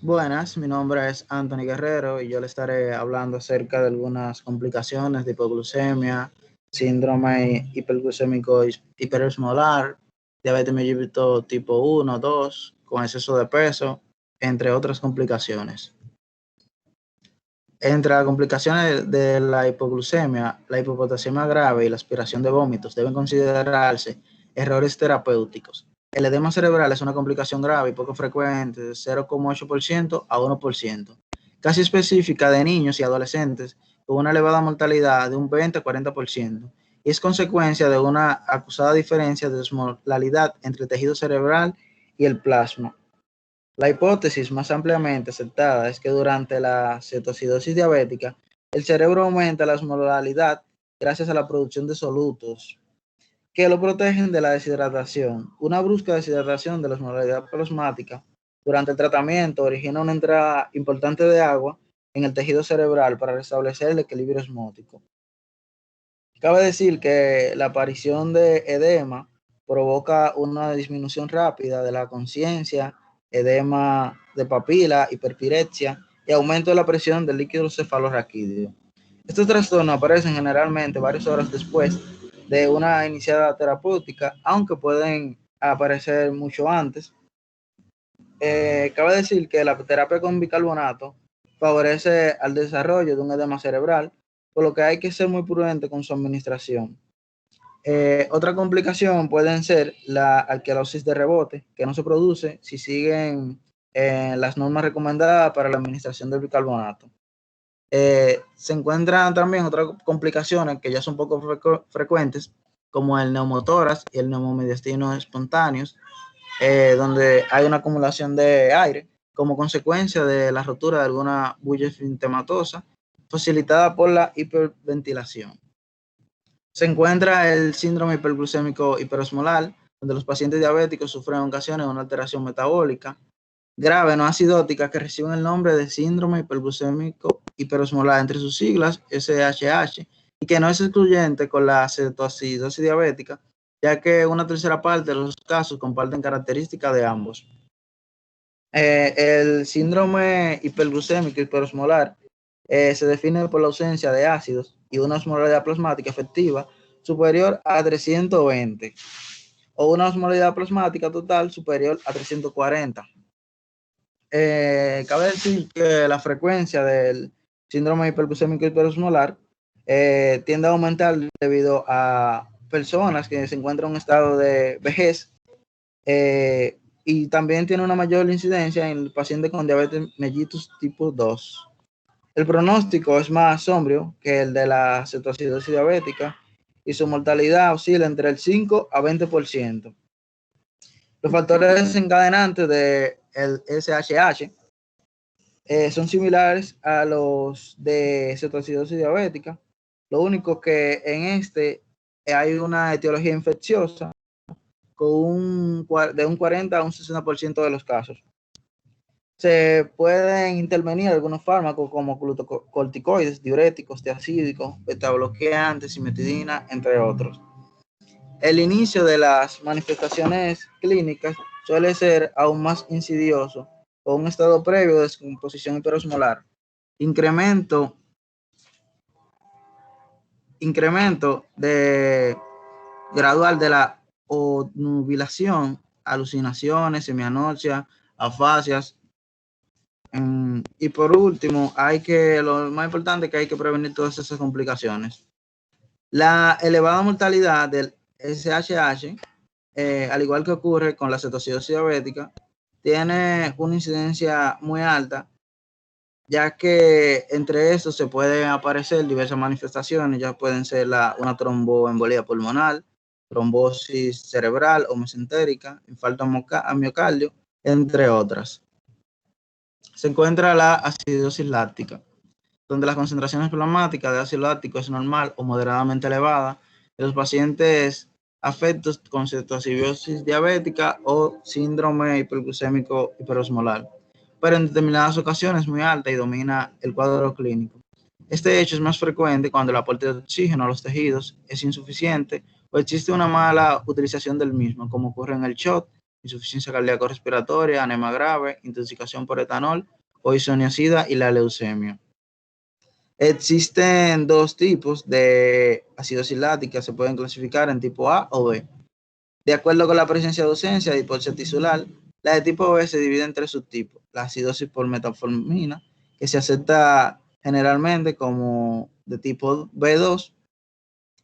Buenas, mi nombre es Anthony Guerrero y yo le estaré hablando acerca de algunas complicaciones de hipoglucemia, síndrome hiperglucémico hiperosmolar, diabetes mellitus tipo 1, 2, con exceso de peso, entre otras complicaciones. Entre las complicaciones de la hipoglucemia, la hipopotasemia grave y la aspiración de vómitos deben considerarse errores terapéuticos. El edema cerebral es una complicación grave y poco frecuente, de 0,8% a 1%, casi específica de niños y adolescentes, con una elevada mortalidad de un 20 a 40%, y es consecuencia de una acusada diferencia de osmolalidad entre el tejido cerebral y el plasma. La hipótesis más ampliamente aceptada es que durante la cetoacidosis diabética, el cerebro aumenta la osmolalidad gracias a la producción de solutos que lo protegen de la deshidratación. Una brusca deshidratación de la osmolalidad plasmática durante el tratamiento origina una entrada importante de agua en el tejido cerebral para restablecer el equilibrio osmótico. Cabe decir que la aparición de edema provoca una disminución rápida de la conciencia, edema de papila, hiperpirexia y aumento de la presión del líquido cefalorraquídeo. Estos trastornos aparecen generalmente varias horas después de una iniciada terapéutica, aunque pueden aparecer mucho antes. Cabe decir que la terapia con bicarbonato favorece al desarrollo de un edema cerebral, por lo que hay que ser muy prudente con su administración. Otra complicación pueden ser la alquilosis de rebote, que no se produce si siguen las normas recomendadas para la administración del bicarbonato. Se encuentran también otras complicaciones que ya son poco frecuentes, como el neumotórax y el neumomediastino espontáneos, donde hay una acumulación de aire como consecuencia de la rotura de alguna bulla esfintematosa facilitada por la hiperventilación. Se encuentra el síndrome hiperglucémico hiperosmolar, donde los pacientes diabéticos sufren en ocasiones una alteración metabólica grave no acidótica que reciben el nombre de síndrome hiperglucémico hiperosmolar, entre sus siglas SHH, y que no es excluyente con la cetoacidosis diabética, ya que una tercera parte de los casos comparten características de ambos. El síndrome hiperglucémico hiperosmolar se define por la ausencia de ácidos y una osmolaridad plasmática efectiva superior a 320 o una osmolaridad plasmática total superior a 340. Cabe decir que la frecuencia del síndrome hiperglucémico hiperosmolar tiende a aumentar debido a personas que se encuentran en un estado de vejez, y también tiene una mayor incidencia en el paciente con diabetes mellitus tipo 2. El pronóstico es más sombrío que el de la cetoacidosis diabética y su mortalidad oscila entre el 5 a 20%. Los factores desencadenantes del SHH son similares a los de cetoacidosis diabética. Lo único que en este hay una etiología infecciosa con de un 40 a un 60% de los casos. Se pueden intervenir algunos fármacos como glucocorticoides, diuréticos, tiacídicos, betabloqueantes, cimetidina, entre otros. El inicio de las manifestaciones clínicas suele ser aún más insidioso con un estado previo de descomposición hiperosmolar, incremento, incremento de gradual de la obnubilación, alucinaciones, semianoxia, afasias. Y por último, lo más importante es que hay que prevenir todas esas complicaciones. La elevada mortalidad del SHH, al igual que ocurre con la cetoacidosis diabética, tiene una incidencia muy alta, ya que entre estos se pueden aparecer diversas manifestaciones, ya pueden ser una tromboembolía pulmonar, trombosis cerebral o mesentérica, infarto a miocardio, entre otras. Se encuentra la acidosis láctica, donde las concentraciones plasmáticas de ácido láctico es normal o moderadamente elevada en los pacientes afectos con cetoacidosis diabética o síndrome hiperglucémico hiperosmolar, pero en determinadas ocasiones muy alta y domina el cuadro clínico. Este hecho es más frecuente cuando el aporte de oxígeno a los tejidos es insuficiente o existe una mala utilización del mismo, como ocurre en el SHOT insuficiencia cardíaco-respiratoria, anemia grave, intoxicación por etanol o isoniazida y la leucemia. Existen dos tipos de acidosis láctica, se pueden clasificar en tipo A o B. De acuerdo con la presencia de ausencia de hipoxia tisular, la de tipo B se divide en tres subtipos. La acidosis por metformina, que se acepta generalmente como de tipo B2,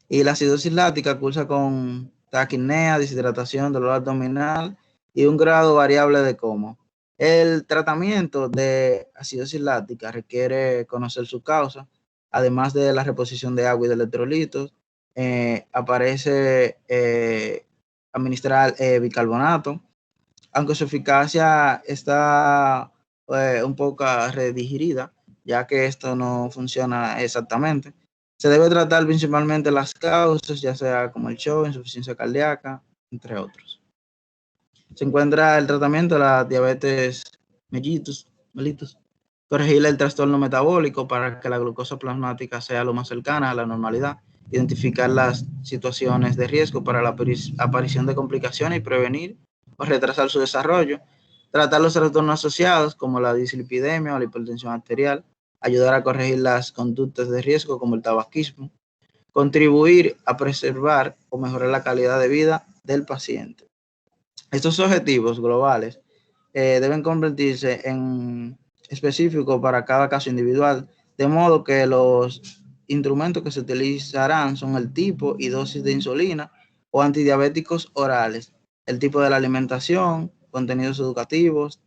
y la acidosis láctica cursa con taquipnea, deshidratación, dolor abdominal y un grado variable de coma. El tratamiento de acidosis láctica requiere conocer su causa, además de la reposición de agua y de electrolitos. Aparece administrar bicarbonato, aunque su eficacia está un poco redigirida, ya que esto no funciona exactamente. Se debe tratar principalmente las causas, ya sea como el shock, insuficiencia cardíaca, entre otros. Se encuentra el tratamiento de la diabetes mellitus, corregir el trastorno metabólico para que la glucosa plasmática sea lo más cercana a la normalidad, identificar las situaciones de riesgo para la aparición de complicaciones y prevenir o retrasar su desarrollo, tratar los trastornos asociados como la dislipidemia o la hipertensión arterial, ayudar a corregir las conductas de riesgo como el tabaquismo, contribuir a preservar o mejorar la calidad de vida del paciente. Estos objetivos globales deben convertirse en específicos para cada caso individual, de modo que los instrumentos que se utilizarán son el tipo y dosis de insulina o antidiabéticos orales, el tipo de la alimentación, contenidos educativos,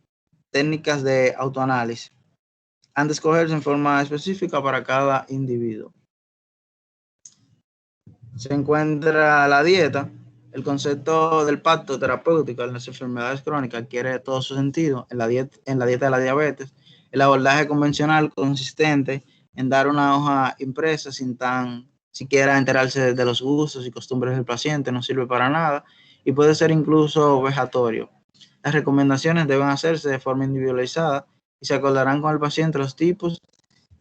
técnicas de autoanálisis. Han de escogerse en forma específica para cada individuo. Se encuentra la dieta. El concepto del pacto terapéutico en las enfermedades crónicas adquiere todo su sentido en la dieta de la diabetes. El abordaje convencional consistente en dar una hoja impresa sin tan siquiera enterarse de los gustos y costumbres del paciente no sirve para nada y puede ser incluso vejatorio. Las recomendaciones deben hacerse de forma individualizada y se acordarán con el paciente los tipos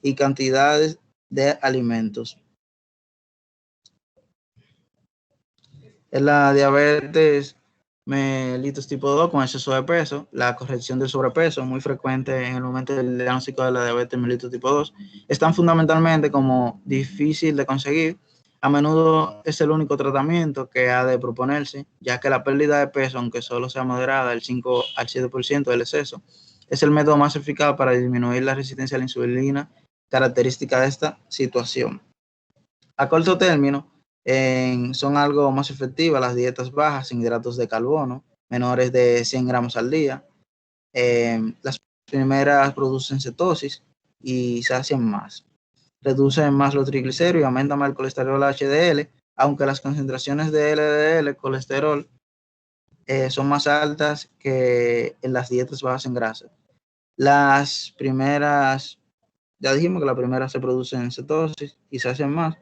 y cantidades de alimentos. En la diabetes mellitus tipo 2 con exceso de peso, la corrección del sobrepeso, muy frecuente en el momento del diagnóstico de la diabetes mellitus tipo 2, es tan fundamentalmente como difícil de conseguir. A menudo es el único tratamiento que ha de proponerse, ya que la pérdida de peso, aunque solo sea moderada, del 5 al 7% del exceso, es el método más eficaz para disminuir la resistencia a la insulina, característica de esta situación. A corto término, son algo más efectivas las dietas bajas en hidratos de carbono, menores de 100 gramos al día. Las primeras producen cetosis y sacian más. Reducen más los triglicéridos y aumentan más el colesterol HDL, aunque las concentraciones de LDL, colesterol, son más altas que en las dietas bajas en grasa. Las primeras, ya dijimos que las primeras se producen cetosis y sacian más.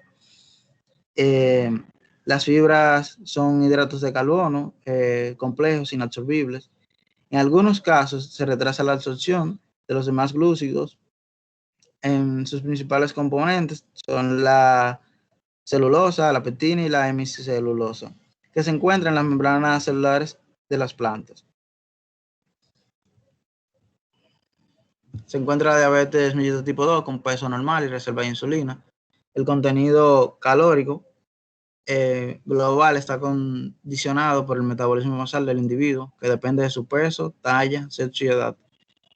Las fibras son hidratos de carbono complejos, inabsorbibles. En algunos casos se retrasa la absorción de los demás glúcidos. En sus principales componentes son la celulosa, la pectina y la hemicelulosa, que se encuentran en las membranas celulares de las plantas. Se encuentra la diabetes mellitus tipo 2 con peso normal y reserva de insulina. El contenido calórico global está condicionado por el metabolismo basal del individuo, que depende de su peso, talla, sexo y edad,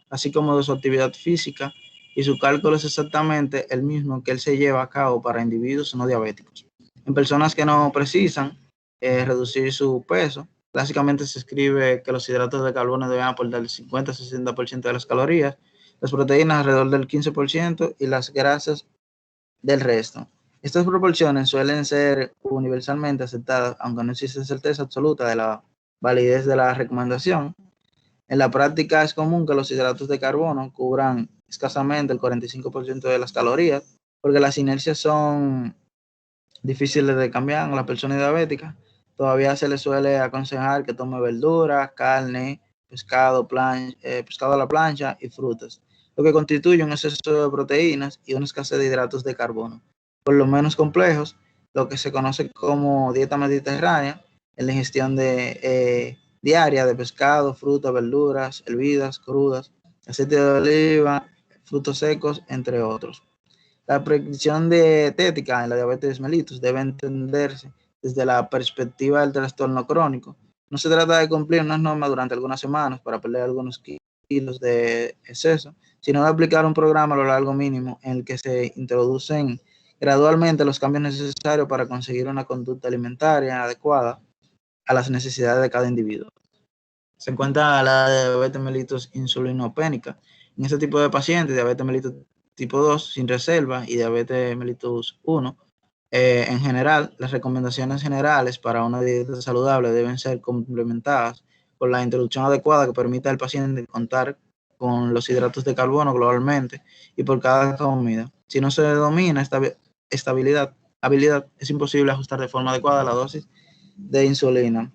así como de su actividad física, y su cálculo es exactamente el mismo que él se lleva a cabo para individuos no diabéticos. En personas que no precisan reducir su peso, básicamente se escribe que los hidratos de carbono deben aportar el 50-60% de las calorías, las proteínas alrededor del 15% y las grasas del resto. Estas proporciones suelen ser universalmente aceptadas, aunque no existe certeza absoluta de la validez de la recomendación. En la práctica es común que los hidratos de carbono cubran escasamente el 45% de las calorías, porque las inercias son difíciles de cambiar en las personas diabéticas. Todavía se les suele aconsejar que tome verduras, carne, pescado a la plancha y frutas, lo que constituye un exceso de proteínas y una escasez de hidratos de carbono. Por lo menos complejos, lo que se conoce como dieta mediterránea, en la ingestión de diaria de pescado, frutas, verduras, hervidas, crudas, aceite de oliva, frutos secos, entre otros. La prescripción dietética en la diabetes mellitus debe entenderse desde la perspectiva del trastorno crónico. No se trata de cumplir unas normas durante algunas semanas para perder algunos kilos de exceso, sino de aplicar un programa a lo largo mínimo en el que se introducen gradualmente los cambios necesarios para conseguir una conducta alimentaria adecuada a las necesidades de cada individuo. Se encuentra la diabetes mellitus insulinopénica. En este tipo de pacientes, diabetes mellitus tipo 2 sin reserva y diabetes mellitus 1, en general, las recomendaciones generales para una dieta saludable deben ser complementadas con la introducción adecuada que permita al paciente contar con los hidratos de carbono globalmente y por cada comida. Si no se domina esta habilidad, es imposible ajustar de forma adecuada la dosis de insulina.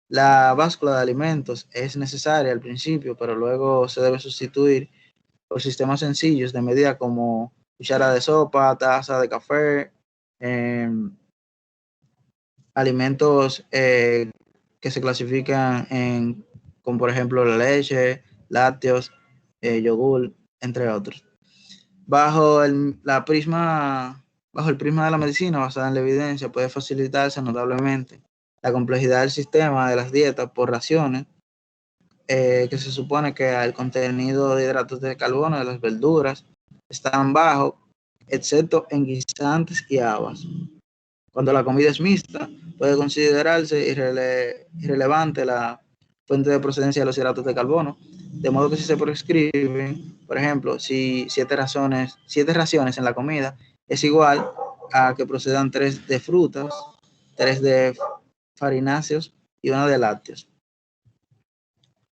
La báscula de alimentos es necesaria al principio, pero luego se debe sustituir por sistemas sencillos de medida como cuchara de sopa, taza de café, eh, alimentos que se clasifican como por ejemplo la leche, lácteos, yogur, entre otros. Bajo bajo el prisma de la medicina basada en la evidencia, puede facilitarse notablemente la complejidad del sistema de las dietas por raciones, que se supone que el contenido de hidratos de carbono de las verduras están bajos, excepto en guisantes y habas. Cuando la comida es mixta, puede considerarse irrelevante la fuente de procedencia de los hidratos de carbono, de modo que si se prescriben, por ejemplo, si 7 raciones en la comida, es igual a que procedan 3 de frutas, 3 de farináceos y 1 de lácteos.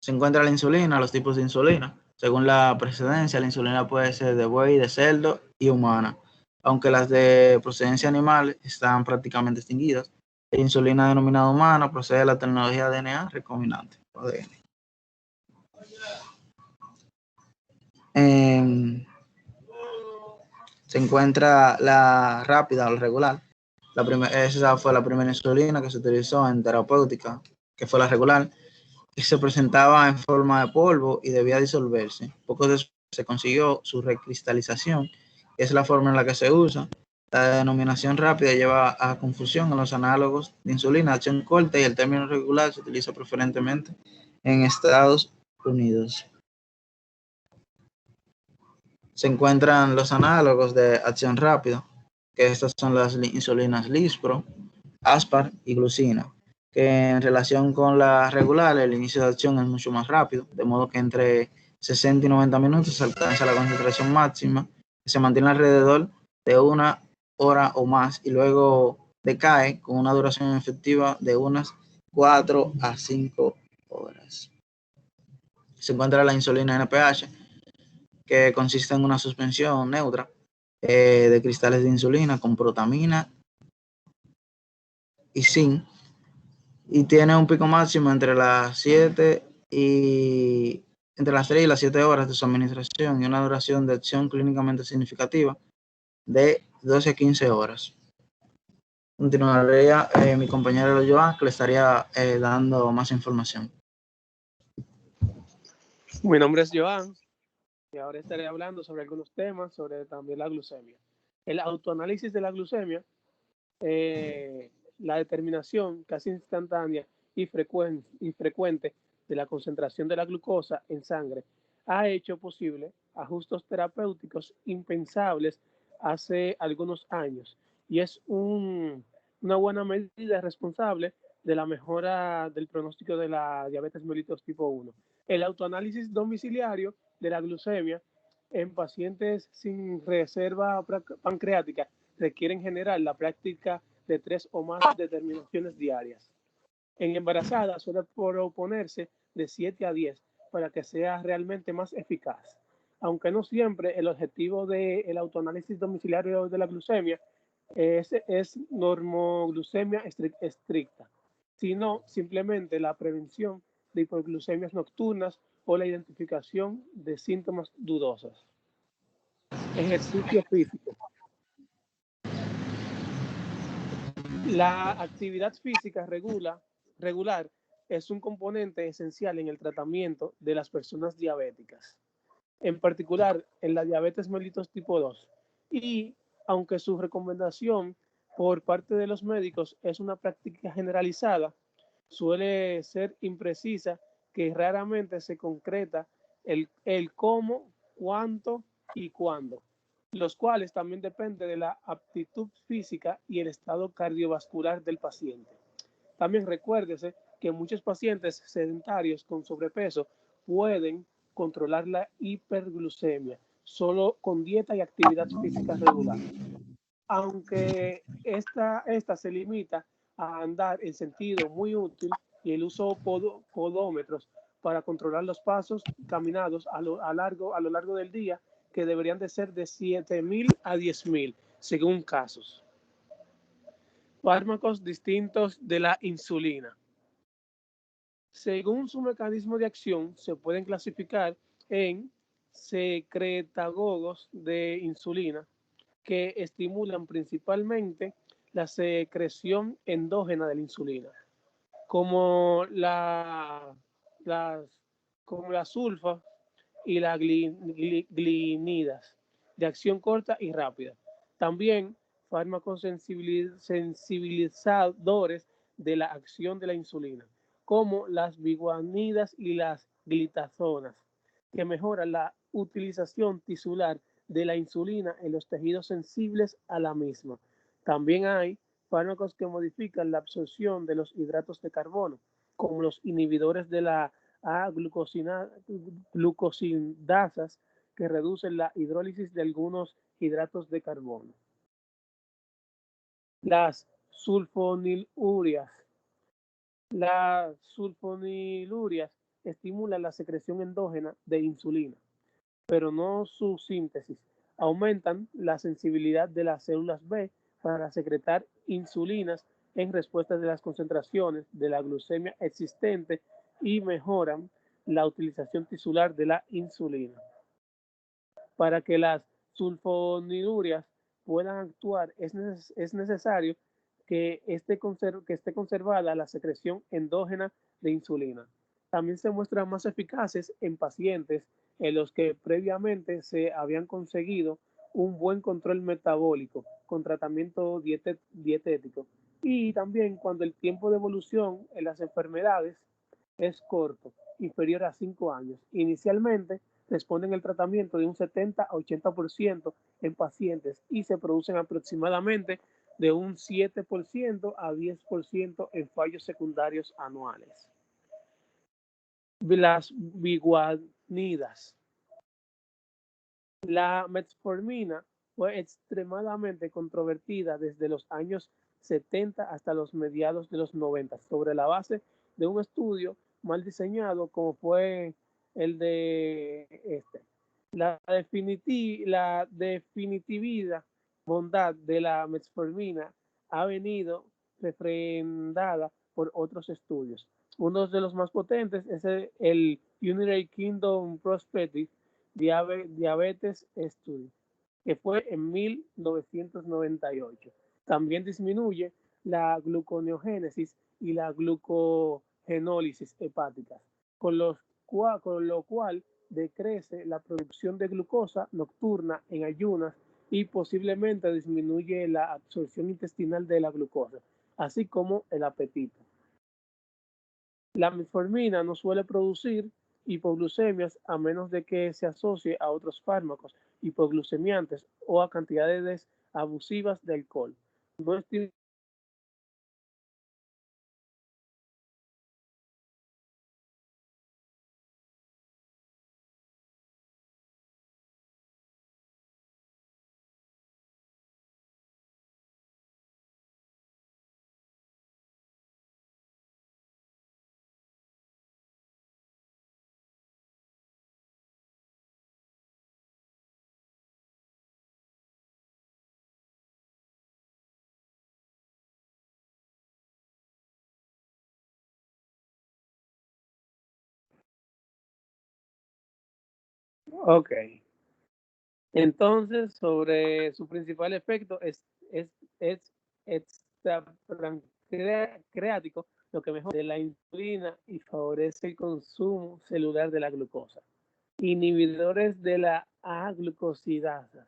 Se encuentra la insulina, los tipos de insulina. Según la precedencia, la insulina puede ser de buey, de cerdo y humana, aunque las de procedencia animal están prácticamente extinguidas. La insulina denominada humana procede de la tecnología DNA recombinante, ADN. Se encuentra la rápida o la regular. Esa fue la primera insulina que se utilizó en terapéutica, que fue la regular, que se presentaba en forma de polvo y debía disolverse. Poco después se consiguió su recristalización, que es la forma en la que se usa. La denominación rápida lleva a confusión en los análogos de insulina de acción corta y el término regular se utiliza preferentemente en Estados Unidos. Se encuentran los análogos de acción rápida, que estas son las insulinas Lispro, Aspar y Glucina, que en relación con la regular, el inicio de acción es mucho más rápido, de modo que entre 60 y 90 minutos se alcanza la concentración máxima, que se mantiene alrededor de 1 hora o más y luego decae con una duración efectiva de unas 4 a 5 horas. Se encuentra la insulina NPH, que consiste en una suspensión neutra de cristales de insulina con protamina y zinc, y tiene un pico máximo entre las 3 y las 7 horas de su administración y una duración de acción clínicamente significativa de 12 a 15 horas. Continuaría mi compañero Joan, que le estaría dando más información. Mi nombre es Joan y ahora estaré hablando sobre algunos temas sobre también la glucemia. El autoanálisis de la glucemia, la determinación casi instantánea y frecuente de la concentración de la glucosa en sangre ha hecho posible ajustes terapéuticos impensables hace algunos años y es una buena medida responsable de la mejora del pronóstico de la diabetes mellitus tipo 1. El autoanálisis domiciliario de la glucemia en pacientes sin reserva pancreática requiere en general la práctica de 3 o más determinaciones diarias. En embarazadas suele proponerse de 7 a 10 para que sea realmente más eficaz. Aunque no siempre el objetivo del autoanálisis domiciliario de la glucemia es normoglucemia estricta, sino simplemente la prevención de hipoglucemias nocturnas o la identificación de síntomas dudosos. Ejercicio físico. La actividad física regular es un componente esencial en el tratamiento de las personas diabéticas, en particular en la diabetes mellitus tipo 2. Y aunque su recomendación por parte de los médicos es una práctica generalizada, suele ser imprecisa, que raramente se concreta el cómo, cuánto y cuándo, los cuales también dependen de la aptitud física y el estado cardiovascular del paciente. También recuérdese que muchos pacientes sedentarios con sobrepeso pueden controlar la hiperglucemia solo con dieta y actividad física regular, aunque esta se limita a andar en sentido muy útil y el uso podómetros para controlar los pasos caminados a lo largo del día, que deberían de ser de 7.000 a 10.000, según casos. Fármacos distintos de la insulina. Según su mecanismo de acción, se pueden clasificar en secretagogos de insulina, que estimulan principalmente la secreción endógena de la insulina, como las, como la sulfa y las glinidas, de acción corta y rápida. También fármacos sensibilizadores de la acción de la insulina, como las biguanidas y las glitazonas, que mejoran la utilización tisular de la insulina en los tejidos sensibles a la misma. También hay fármacos que modifican la absorción de los hidratos de carbono, como los inhibidores de la glucosidasas, que reducen la hidrólisis de algunos hidratos de carbono. Las sulfonilurias. Las sulfonilurias estimulan la secreción endógena de insulina, pero no su síntesis. Aumentan la sensibilidad de las células B para secretar insulinas en respuesta de las concentraciones de la glucemia existente y mejoran la utilización tisular de la insulina. Para que las sulfonilurias puedan actuar, es necesario que esté conservada la secreción endógena de insulina. También se muestran más eficaces en pacientes en los que previamente se habían conseguido un buen control metabólico con tratamiento dietético, y también cuando el tiempo de evolución en las enfermedades es corto, inferior a 5 años. Inicialmente responden el tratamiento de un 70 a 80% en pacientes y se producen aproximadamente de un 7% a 10% en fallos secundarios anuales. Las biguanidas. La metformina fue extremadamente controvertida desde los años 70 hasta los mediados de los 90, sobre la base de un estudio mal diseñado como fue el de este. La definitiva bondad de la metformina ha venido refrendada por otros estudios. Uno de los más potentes es el United Kingdom Prospective Diabetes Study, que fue en 1998. También disminuye la gluconeogénesis y la glucogenólisis hepáticas, con lo cual decrece la producción de glucosa nocturna en ayunas y posiblemente disminuye la absorción intestinal de la glucosa, así como el apetito. La metformina no suele producir hipoglucemias a menos de que se asocie a otros fármacos hipoglucemiantes o a cantidades abusivas de alcohol. No estimula Ok. Entonces, sobre su principal efecto es extrapancreático, lo que mejora de la insulina y favorece el consumo celular de la glucosa. Inhibidores de la aglucosidasa,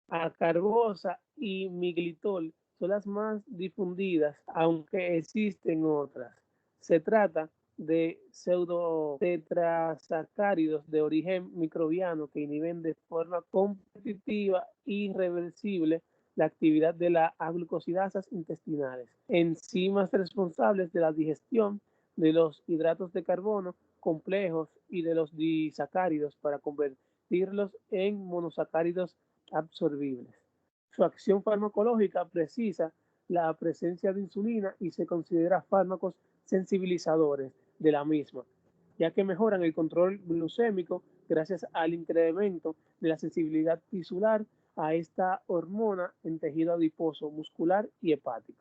acarbosa y miglitol son las más difundidas, aunque existen otras. Se trata de pseudotetrasacáridos de origen microbiano que inhiben de forma competitiva e irreversible la actividad de las aglucosidasas intestinales, enzimas responsables de la digestión de los hidratos de carbono complejos y de los disacáridos para convertirlos en monosacáridos absorbibles. Su acción farmacológica precisa la presencia de insulina y se considera fármacos sensibilizadores de la misma, ya que mejoran el control glucémico gracias al incremento de la sensibilidad tisular a esta hormona en tejido adiposo, muscular y hepático.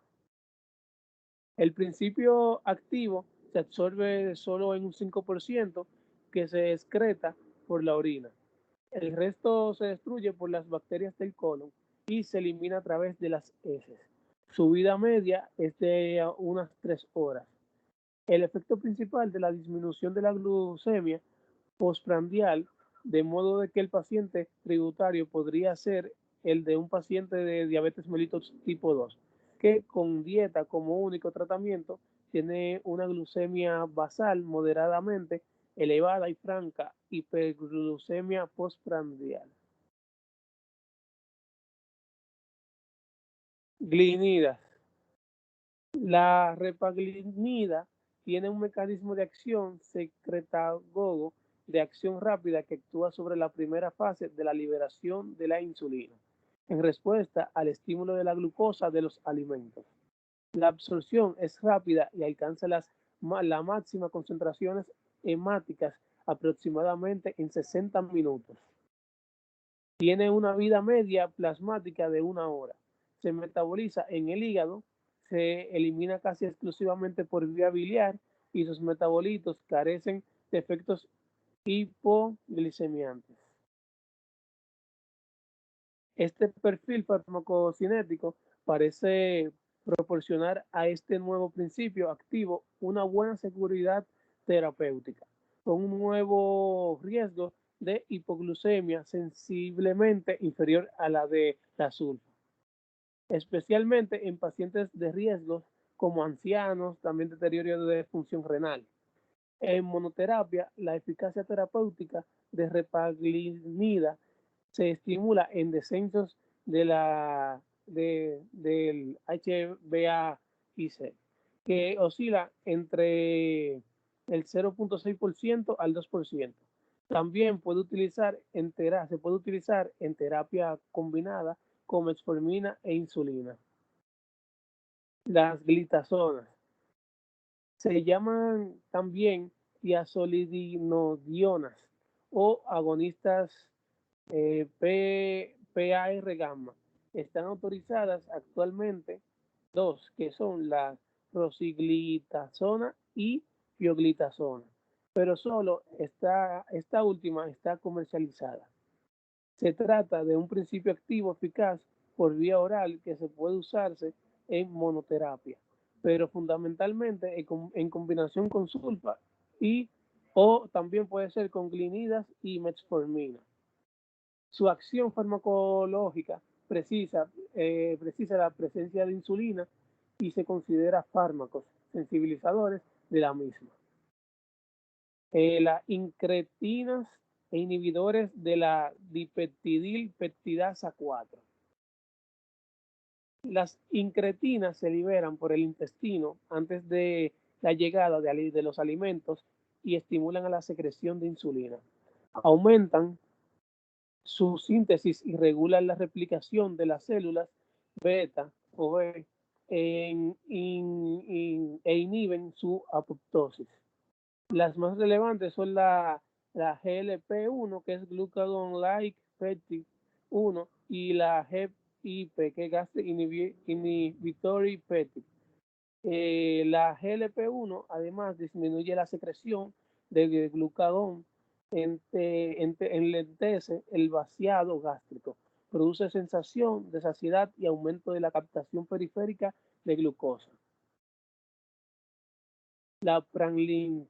El principio activo se absorbe solo en un 5% que se excreta por la orina. El resto se destruye por las bacterias del colon y se elimina a través de las heces. Su vida media es de unas 3 horas. El efecto principal de la disminución de la glucemia postprandial, de modo de que el paciente tributario podría ser el de un paciente de diabetes mellitus tipo 2, que con dieta como único tratamiento tiene una glucemia basal moderadamente elevada y franca hiperglucemia postprandial. Glinidas. La repaglinida tiene un mecanismo de acción secretagogo de acción rápida que actúa sobre la primera fase de la liberación de la insulina en respuesta al estímulo de la glucosa de los alimentos. La absorción es rápida y alcanza las máximas concentraciones hemáticas aproximadamente en 60 minutos. Tiene una vida media plasmática de 1 hora. Se metaboliza en el hígado, se elimina casi exclusivamente por vía biliar y sus metabolitos carecen de efectos hipoglicemiantes. Este perfil farmacocinético parece proporcionar a este nuevo principio activo una buena seguridad terapéutica, con un nuevo riesgo de hipoglucemia sensiblemente inferior a la de la sulfa, especialmente en pacientes de riesgo como ancianos, también deterioro de función renal. En monoterapia, la eficacia terapéutica de repaglinida se estimula en descensos del HbA1c, que oscila entre el 0,6% al 2%. También se puede utilizar en terapia combinada con metformina e insulina. Las glitazonas se llaman también tiazolidinodionas o agonistas PAR gamma. Están autorizadas actualmente dos, que son la rosiglitazona y pioglitazona, pero solo esta última está comercializada. Se trata de un principio activo eficaz por vía oral que se puede usarse en monoterapia, pero fundamentalmente en combinación con sulfa o también puede ser con glinidas y metformina. Su acción farmacológica precisa la presencia de insulina y se considera fármacos sensibilizadores de la misma. Las incretinas e inhibidores de la dipeptidilpeptidasa 4. Las incretinas se liberan por el intestino antes de la llegada de los alimentos y estimulan a la secreción de insulina. Aumentan su síntesis y regulan la replicación de las células beta o B e inhiben su apoptosis. Las más relevantes son la GLP-1, que es Glucagon-like Peptide 1, y la GIP, que es Gastric Inhibitory Peptide. La GLP-1 además disminuye la secreción de glucagón, enlentece el vaciado gástrico, produce sensación de saciedad y aumento de la captación periférica de glucosa. la pranlintida.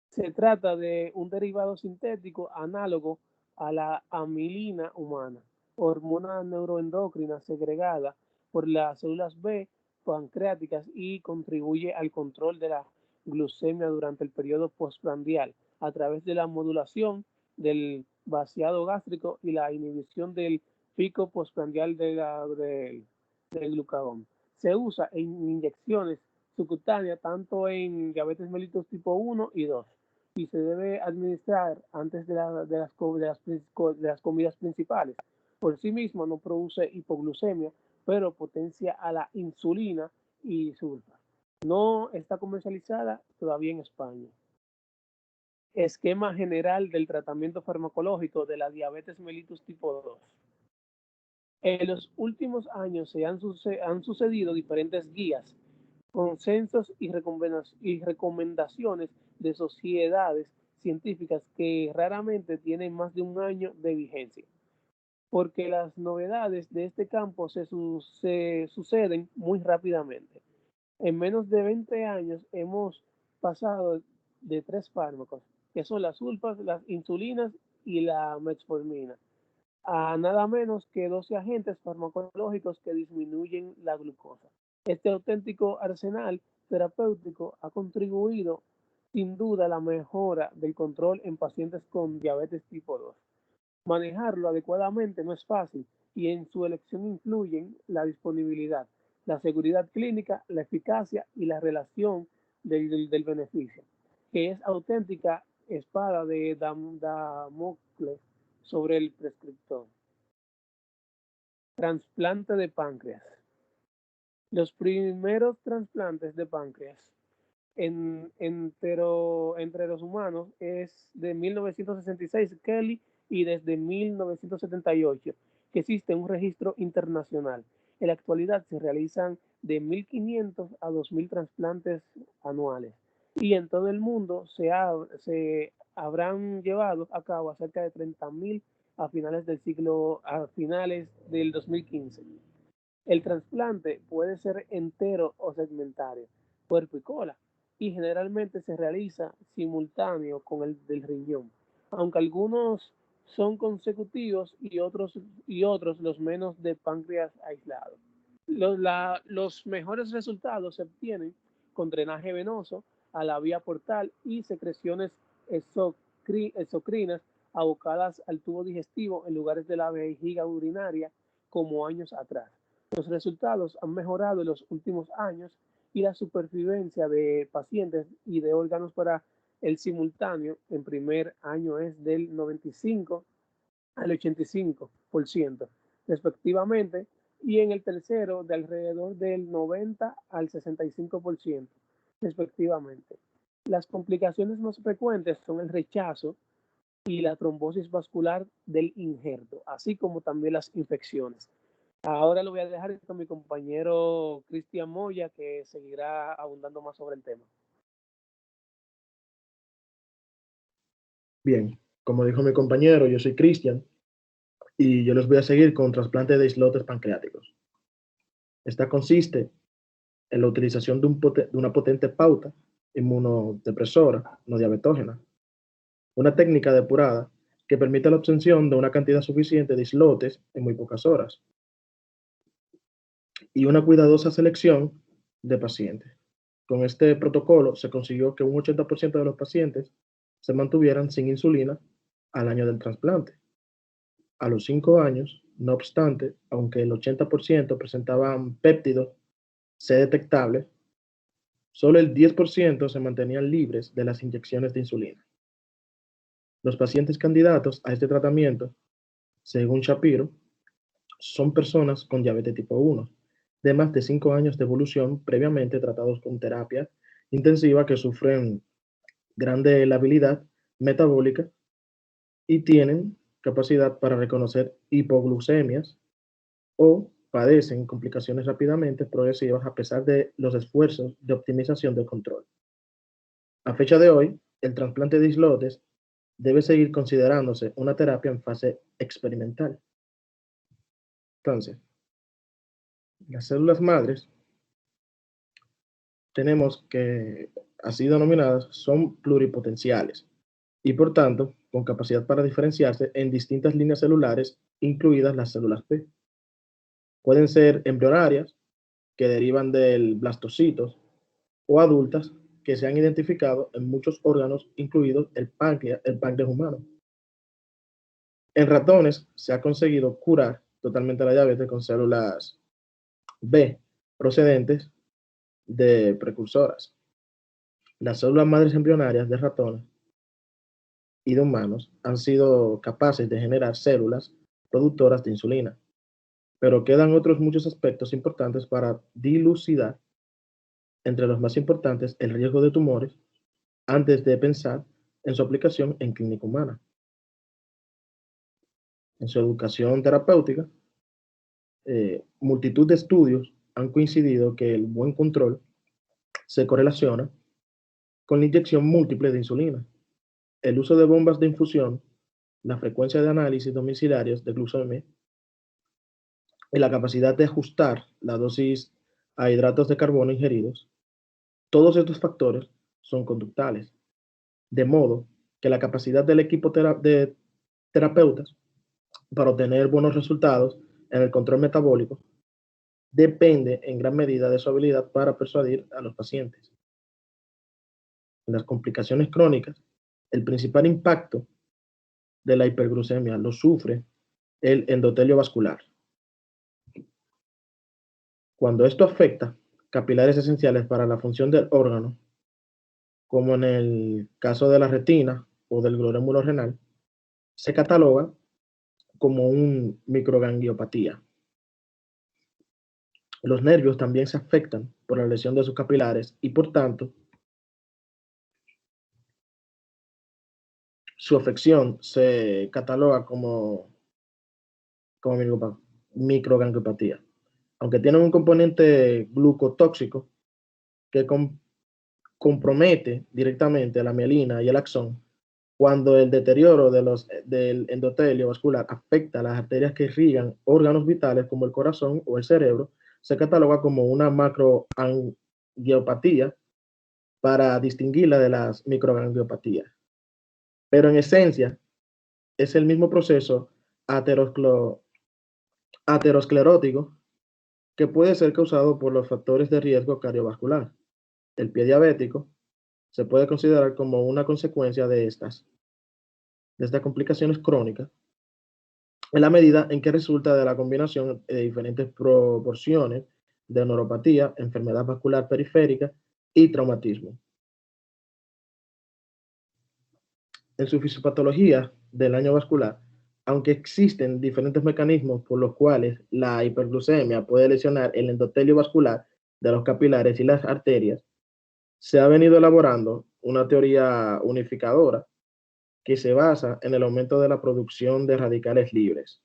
Se trata de un derivado sintético análogo a la amilina humana, hormona neuroendocrina segregada por las células B pancreáticas y contribuye al control de la glucemia durante el periodo postprandial a través de la modulación del vaciado gástrico y la inhibición del pico postprandial del glucagón. Se usa en inyecciones subcutáneas tanto en diabetes mellitus tipo 1 y 2 y se debe administrar antes de las comidas principales. Por sí mismo no produce hipoglucemia, pero potencia a la insulina y sulfa. No está comercializada todavía en España. Esquema general del tratamiento farmacológico de la diabetes mellitus tipo 2. En los últimos años han sucedido diferentes guías, consensos y recomendaciones de sociedades científicas que raramente tienen más de un año de vigencia, porque las novedades de este campo se suceden muy rápidamente. En menos de 20 años hemos pasado de 3 fármacos, que son las sulfas, las insulinas y la metformina, a nada menos que 12 agentes farmacológicos que disminuyen la glucosa. Este auténtico arsenal terapéutico ha contribuido sin duda a la mejora del control en pacientes con diabetes tipo 2. Manejarlo adecuadamente no es fácil y en su elección influyen la disponibilidad, la seguridad clínica, la eficacia y la relación del beneficio, que es auténtica espada de Damocles sobre el prescriptor. Trasplante de páncreas. Los primeros trasplantes de páncreas entre los humanos es de 1966 Kelly y desde 1978 que existe un registro internacional. En la actualidad se realizan de 1.500 a 2.000 trasplantes anuales y en todo el mundo se habrán llevado a cabo cerca de 30.000 a finales del 2015. El trasplante puede ser entero o segmentario, cuerpo y cola, y generalmente se realiza simultáneo con el del riñón, aunque algunos son consecutivos y otros los menos de páncreas aislado. Los mejores resultados se obtienen con drenaje venoso a la vía portal y secreciones exocrinas abocadas al tubo digestivo en lugares de la vejiga urinaria como años atrás. Los resultados han mejorado en los últimos años y la supervivencia de pacientes y de órganos para el simultáneo en primer año es del 95 al 85%, respectivamente, y en el tercero de alrededor del 90 al 65%, respectivamente. Las complicaciones más frecuentes son el rechazo y la trombosis vascular del injerto, así como también las infecciones. Ahora lo voy a dejar con mi compañero Cristian Moya, que seguirá abundando más sobre el tema. Bien, como dijo mi compañero, yo soy Cristian y yo les voy a seguir con trasplante de islotes pancreáticos. Esta consiste en la utilización de una potente pauta inmunodepresora no diabetógena, una técnica depurada que permite la obtención de una cantidad suficiente de islotes en muy pocas horas y una cuidadosa selección de pacientes. Con este protocolo se consiguió que un 80% de los pacientes se mantuvieran sin insulina al año del trasplante. A los 5 años, no obstante, aunque el 80% presentaban péptidos C detectables, solo el 10% se mantenían libres de las inyecciones de insulina. Los pacientes candidatos a este tratamiento, según Shapiro, son personas con diabetes tipo 1, de más de 5 años de evolución previamente tratados con terapia intensiva que sufren grande labilidad metabólica y tienen capacidad para reconocer hipoglucemias o padecen complicaciones rápidamente progresivas a pesar de los esfuerzos de optimización del control. A fecha de hoy, el trasplante de islotes debe seguir considerándose una terapia en fase experimental. Entonces, las células madres tenemos que, así denominadas, son pluripotenciales y por tanto con capacidad para diferenciarse en distintas líneas celulares, incluidas las células P. Pueden ser embrionarias, que derivan del blastocitos, o adultas, que se han identificado en muchos órganos, incluidos el páncreas humano. En ratones se ha conseguido curar totalmente la diabetes con células B procedentes de precursoras. Las células madres embrionarias de ratones y de humanos han sido capaces de generar células productoras de insulina, pero quedan otros muchos aspectos importantes para dilucidar, entre los más importantes el riesgo de tumores, antes de pensar en su aplicación en clínica humana. En su educación terapéutica, multitud de estudios han coincidido que el buen control se correlaciona con la inyección múltiple de insulina, el uso de bombas de infusión, la frecuencia de análisis domiciliarios de glucemia y la capacidad de ajustar la dosis a hidratos de carbono ingeridos. Todos estos factores son conductales, de modo que la capacidad del equipo de terapeutas para obtener buenos resultados en el control metabólico depende en gran medida de su habilidad para persuadir a los pacientes. En las complicaciones crónicas, el principal impacto de la hiperglucemia lo sufre el endotelio vascular. Cuando esto afecta capilares esenciales para la función del órgano, como en el caso de la retina o del glomérulo renal, se cataloga como un microgangliopatía. Los nervios también se afectan por la lesión de sus capilares y por tanto su afección se cataloga como microgangliopatía. Aunque tienen un componente glucotóxico que compromete directamente a la mielina y el axón, cuando el deterioro del endotelio vascular afecta a las arterias que irrigan órganos vitales como el corazón o el cerebro, se cataloga como una macroangiopatía para distinguirla de las microgangiopatías. Pero en esencia, es el mismo proceso aterosclerótico que puede ser causado por los factores de riesgo cardiovascular. El pie diabético se puede considerar como una consecuencia de estas complicaciones crónicas, en la medida en que resulta de la combinación de diferentes proporciones de neuropatía, enfermedad vascular periférica y traumatismo. En su fisiopatología del daño vascular, aunque existen diferentes mecanismos por los cuales la hiperglucemia puede lesionar el endotelio vascular de los capilares y las arterias, se ha venido elaborando una teoría unificadora que se basa en el aumento de la producción de radicales libres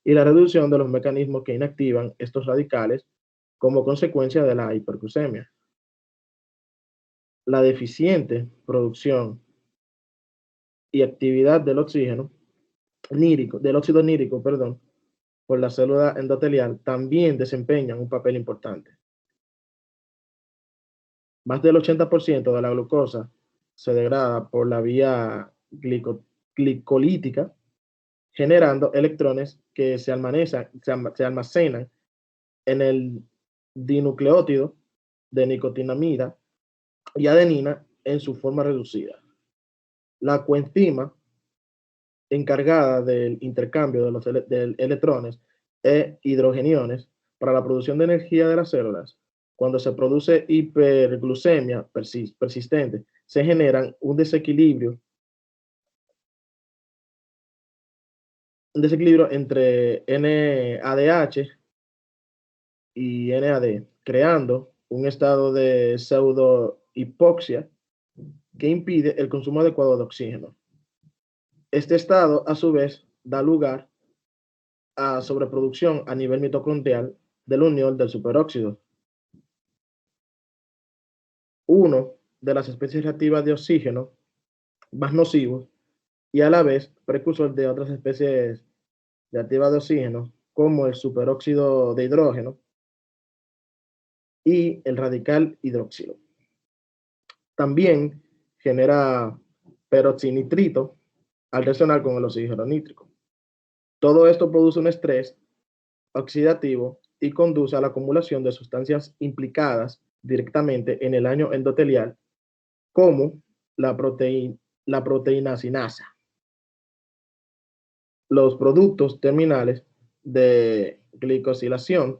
y la reducción de los mecanismos que inactivan estos radicales como consecuencia de la hiperglucemia. La deficiente producción y actividad del óxido nírico, por la célula endotelial también desempeñan un papel importante. Más del 80% de la glucosa se degrada por la vía glicolítica, generando electrones que se almacenan en el dinucleótido de nicotinamida y adenina en su forma reducida. La coenzima encargada del intercambio de los electrones e hidrogeniones para la producción de energía de las células, cuando se produce hiperglucemia persistente, se genera un desequilibrio entre NADH y NAD, creando un estado de pseudohipoxia que impide el consumo adecuado de oxígeno. Este estado, a su vez, da lugar a sobreproducción a nivel mitocondrial de la unión del superóxido, uno de las especies reactivas de oxígeno más nocivos y a la vez precursor de otras especies reactivas de oxígeno, como el superóxido de hidrógeno, y el radical hidroxilo. También genera peroxinitrito al reaccionar con el oxígeno nítrico. Todo esto produce un estrés oxidativo y conduce a la acumulación de sustancias implicadas directamente en el daño endotelial, como la proteína sinasa. Los productos terminales de glicosilación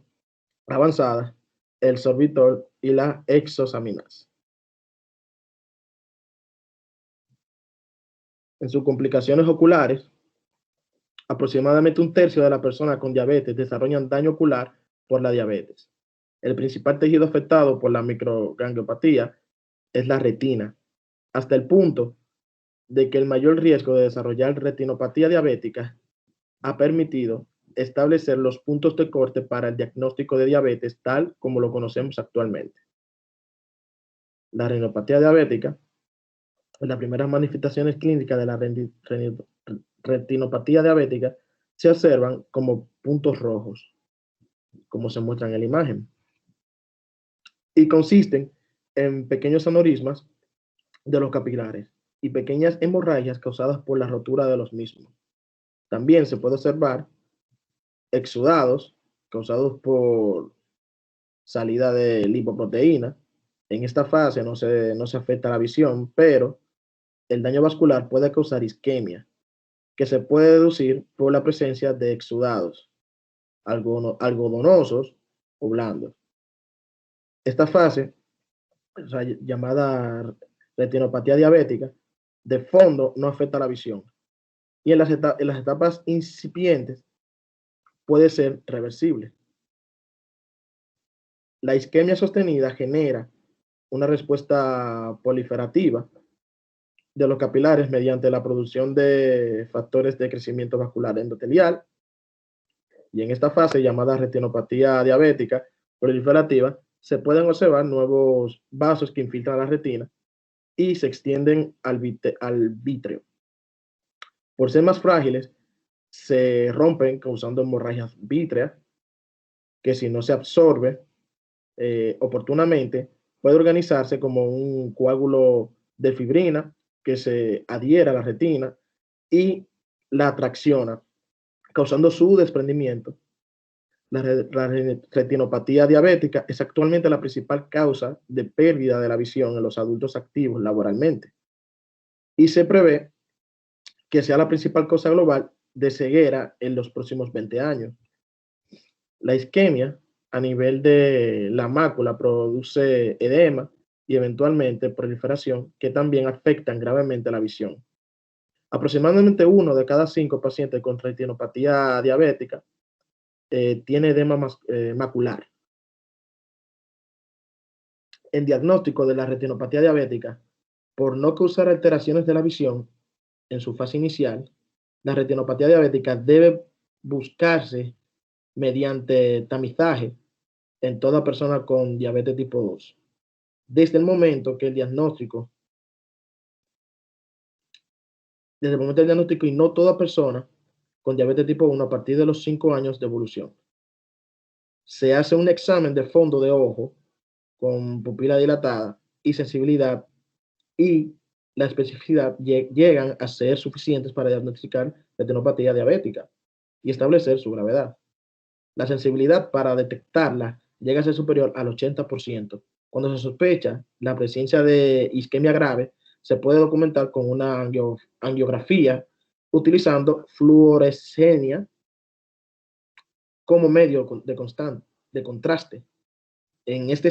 avanzada, el sorbitol y la hexosaminasa. En sus complicaciones oculares, aproximadamente un tercio de las personas con diabetes desarrollan daño ocular por la diabetes. El principal tejido afectado por la microgangliopatía es la retina, hasta el punto de que el mayor riesgo de desarrollar retinopatía diabética ha permitido establecer los puntos de corte para el diagnóstico de diabetes tal como lo conocemos actualmente. La retinopatía diabética, las primeras manifestaciones clínicas de la retinopatía diabética se observan como puntos rojos, como se muestra en la imagen, y consisten en pequeños aneurismas de los capilares y pequeñas hemorragias causadas por la rotura de los mismos. También se puede observar exudados causados por salida de lipoproteína. En esta fase no se afecta la visión, pero el daño vascular puede causar isquemia, que se puede deducir por la presencia de exudados algodonosos o blandos. Esta fase, llamada retinopatía diabética, de fondo no afecta la visión. Y en las etapas incipientes puede ser reversible. La isquemia sostenida genera una respuesta proliferativa de los capilares mediante la producción de factores de crecimiento vascular endotelial. Y en esta fase, llamada retinopatía diabética proliferativa, se pueden observar nuevos vasos que infiltran la retina y se extienden al vítreo. Por ser más frágiles, se rompen causando hemorragias vítreas, que si no se absorbe oportunamente, puede organizarse como un coágulo de fibrina que se adhiere a la retina y la tracciona, causando su desprendimiento. La retinopatía diabética es actualmente la principal causa de pérdida de la visión en los adultos activos laboralmente y se prevé que sea la principal causa global de ceguera en los próximos 20 años. La isquemia a nivel de la mácula produce edema y eventualmente proliferación que también afectan gravemente la visión. Aproximadamente 1 de cada 5 pacientes con retinopatía diabética tiene edema macular. El diagnóstico de la retinopatía diabética, por no causar alteraciones de la visión en su fase inicial, la retinopatía diabética debe buscarse mediante tamizaje en toda persona con diabetes tipo 2. Desde el momento del diagnóstico y no toda persona con diabetes tipo 1 a partir de los 5 años de evolución. Se hace un examen de fondo de ojo con pupila dilatada y sensibilidad y la especificidad llegan a ser suficientes para diagnosticar retinopatía diabética y establecer su gravedad. La sensibilidad para detectarla llega a ser superior al 80%. Cuando se sospecha la presencia de isquemia grave, se puede documentar con una angiografía utilizando fluorescencia como medio de contraste. En este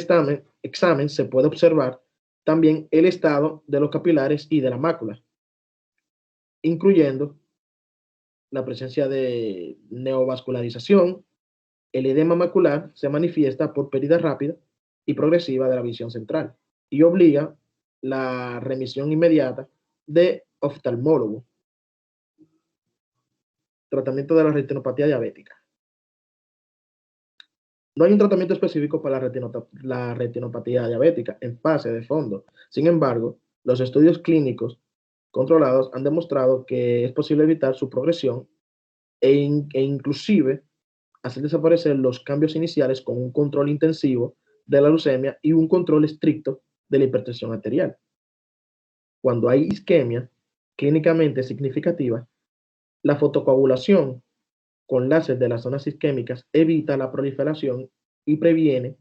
examen se puede observar también el estado de los capilares y de la mácula, incluyendo la presencia de neovascularización. El edema macular se manifiesta por pérdida rápida y progresiva de la visión central y obliga la remisión inmediata de oftalmólogo. Tratamiento de la retinopatía diabética. No hay un tratamiento específico para la retinopatía diabética en fase de fondo. Sin embargo, los estudios clínicos controlados han demostrado que es posible evitar su progresión e inclusive hacer desaparecer los cambios iniciales con un control intensivo de la leucemia y un control estricto de la hipertensión arterial. Cuando hay isquemia clínicamente significativa, la fotocoagulación con láser de las zonas isquémicas evita la proliferación y previene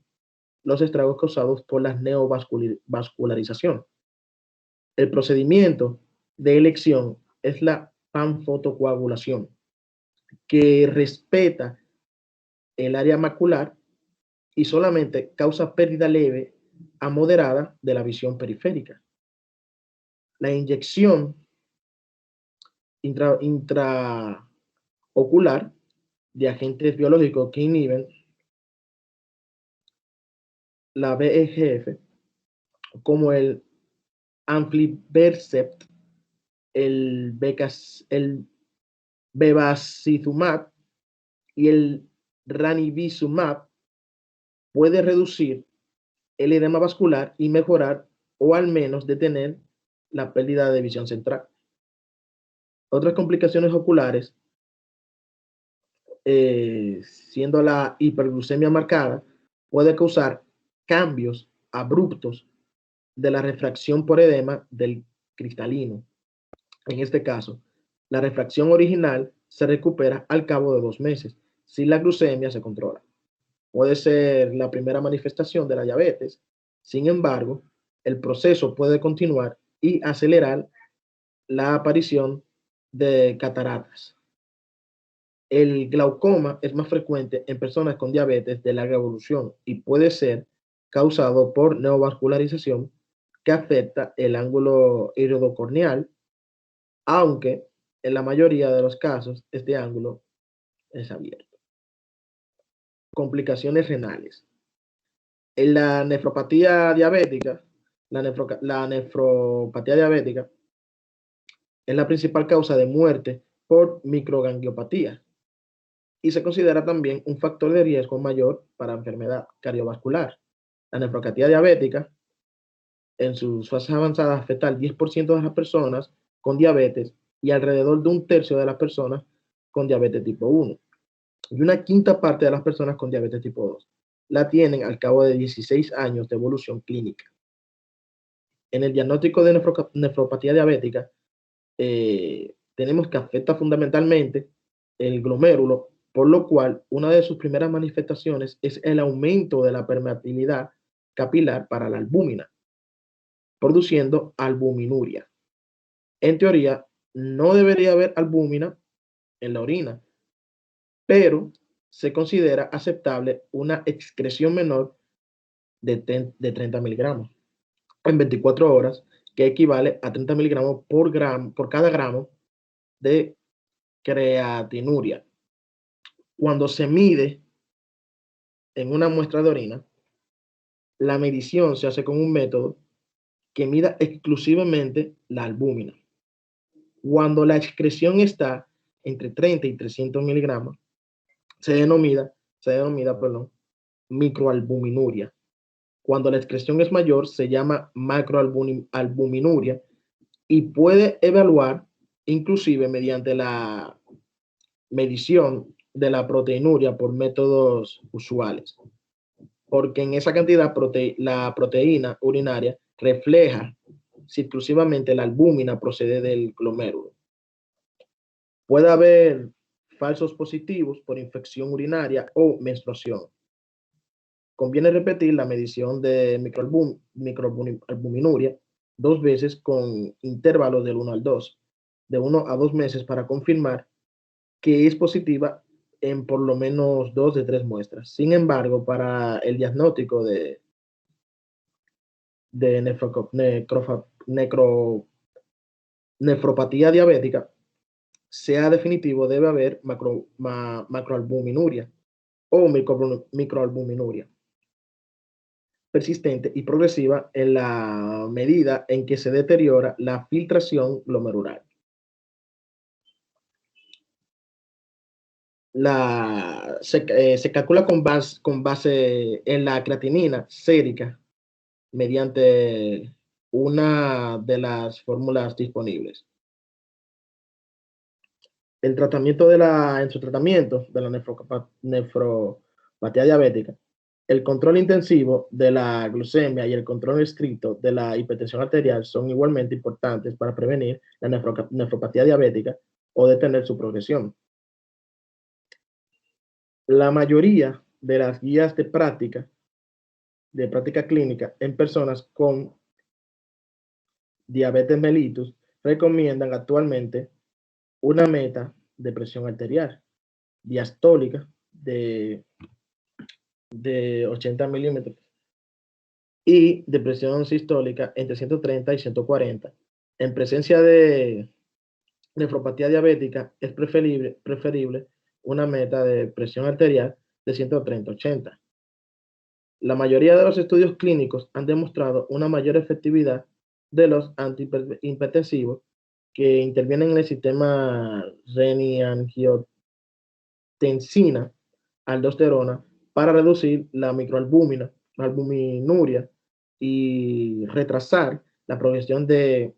los estragos causados por la neovascularización. El procedimiento de elección es la panfotocoagulación, que respeta el área macular y solamente causa pérdida leve a moderada de la visión periférica. La inyección intraocular de agentes biológicos que inhiben la VEGF, como el aflibercept, el bevacizumab y el ranibizumab, puede reducir el edema vascular y mejorar o al menos detener la pérdida de visión central. Otras complicaciones oculares, siendo la hiperglucemia marcada, puede causar cambios abruptos de la refracción por edema del cristalino. En este caso, la refracción original se recupera al cabo de 2 meses si la glucemia se controla. Puede ser la primera manifestación de la diabetes. Sin embargo, el proceso puede continuar y acelerar la aparición de cataratas. El glaucoma es más frecuente en personas con diabetes de larga evolución y puede ser causado por neovascularización que afecta el ángulo iridocorneal, aunque en la mayoría de los casos este ángulo es abierto. Complicaciones renales. En la nefropatía diabética, la nefropatía diabética es la principal causa de muerte por microangiopatía y se considera también un factor de riesgo mayor para enfermedad cardiovascular. La nefropatía diabética, en sus fases avanzadas, afecta al 10% de las personas con diabetes y alrededor de 1/3 de las personas con diabetes tipo 1. Y una quinta parte de las personas con diabetes tipo 2 la tienen al cabo de 16 años de evolución clínica. En el diagnóstico de nefropatía diabética, tenemos que afecta fundamentalmente el glomérulo, por lo cual una de sus primeras manifestaciones es el aumento de la permeabilidad capilar para la albúmina, produciendo albuminuria. En teoría, no debería haber albúmina en la orina, pero se considera aceptable una excreción menor de 30 miligramos en 24 horas, que equivale a 30 miligramos por cada gramo de creatinuria. Cuando se mide en una muestra de orina, la medición se hace con un método que mida exclusivamente la albúmina. Cuando la excreción está entre 30 y 300 miligramos, se denomina microalbuminuria. Cuando la excreción es mayor, se llama macroalbuminuria y puede evaluar inclusive mediante la medición de la proteinuria por métodos usuales, porque en esa cantidad la proteína urinaria refleja si exclusivamente la albúmina procede del glomérulo. Puede haber falsos positivos por infección urinaria o menstruación. Conviene repetir la medición de microalbuminuria 2 veces con intervalos del 1 al 2, de 1 a 2 meses para confirmar que es positiva en por lo menos 2 de 3 muestras. Sin embargo, para el diagnóstico de nefropatía diabética sea definitivo, debe haber macroalbuminuria o microalbuminuria persistente y progresiva en la medida en que se deteriora la filtración glomerular. Se calcula con base en la creatinina sérica mediante una de las fórmulas disponibles. En su tratamiento de la nefropatía diabética, El control intensivo de la glucemia y el control estricto de la hipertensión arterial son igualmente importantes para prevenir la nefropatía diabética o detener su progresión. La mayoría de las guías de práctica clínica en personas con diabetes mellitus recomiendan actualmente una meta de presión arterial diastólica de 80 milímetros y de presión sistólica entre 130 y 140. En presencia de nefropatía diabética es preferible una meta de presión arterial de 130-80. La mayoría de los estudios clínicos han demostrado una mayor efectividad de los antihipertensivos que intervienen en el sistema renin-angiotensina, aldosterona, para reducir la albuminuria y retrasar la progresión de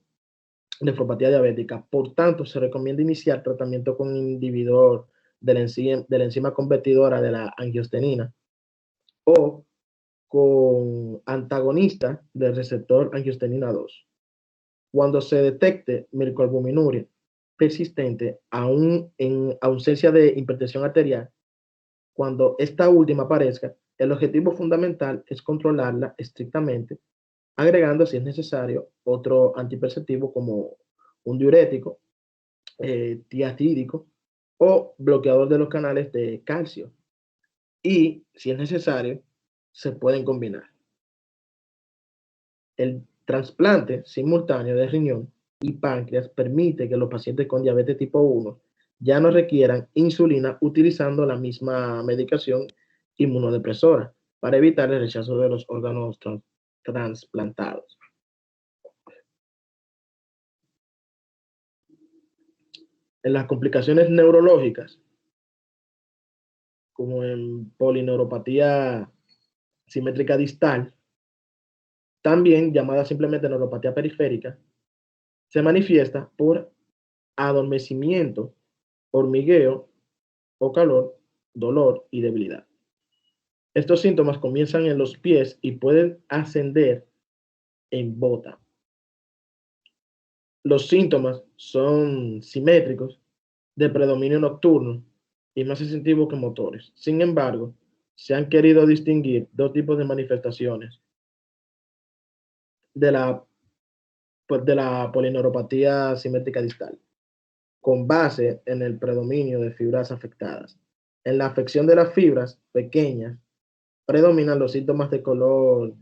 nefropatía diabética. Por tanto, se recomienda iniciar tratamiento con inhibidor de la enzima convertidora de la angiostenina o con antagonista del receptor angiostenina 2. Cuando se detecte microalbuminuria persistente, aún en ausencia de hipertensión arterial, cuando esta última aparezca, el objetivo fundamental es controlarla estrictamente, agregando, si es necesario, otro antihipertensivo como un diurético, tiazídico o bloqueador de los canales de calcio. Y, si es necesario, se pueden combinar. El trasplante simultáneo de riñón y páncreas permite que los pacientes con diabetes tipo 1 ya no requieran insulina utilizando la misma medicación inmunodepresora para evitar el rechazo de los órganos trasplantados. En las complicaciones neurológicas, como en polineuropatía simétrica distal, también llamada simplemente neuropatía periférica, se manifiesta por adormecimiento, hormigueo o calor, dolor y debilidad. Estos síntomas comienzan en los pies y pueden ascender en bota. Los síntomas son simétricos, de predominio nocturno y más sensitivos que motores. Sin embargo, se han querido distinguir dos tipos de manifestaciones de la polineuropatía simétrica distal, con base en el predominio de fibras afectadas. En la afección de las fibras pequeñas, predominan los síntomas de color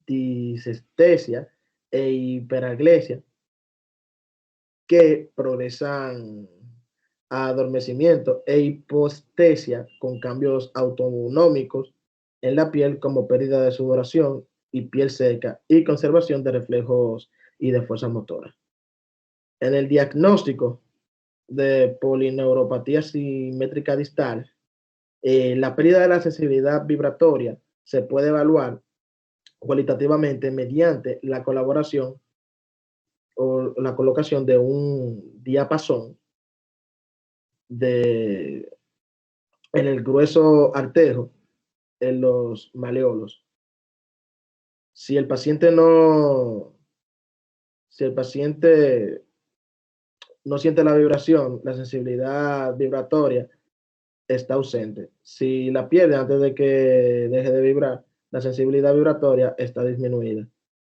disestesia e hiperaglesia que progresan a adormecimiento e hipoestesia con cambios autonómicos en la piel como pérdida de sudoración y piel seca y conservación de reflejos y de fuerza motora. En el diagnóstico de polineuropatía simétrica distal, la pérdida de la sensibilidad vibratoria se puede evaluar cualitativamente mediante la colaboración o la colocación de un diapasón en el grueso artejo en los maleolos. Si el paciente no siente la vibración, la sensibilidad vibratoria está ausente. Si la pierde antes de que deje de vibrar, la sensibilidad vibratoria está disminuida.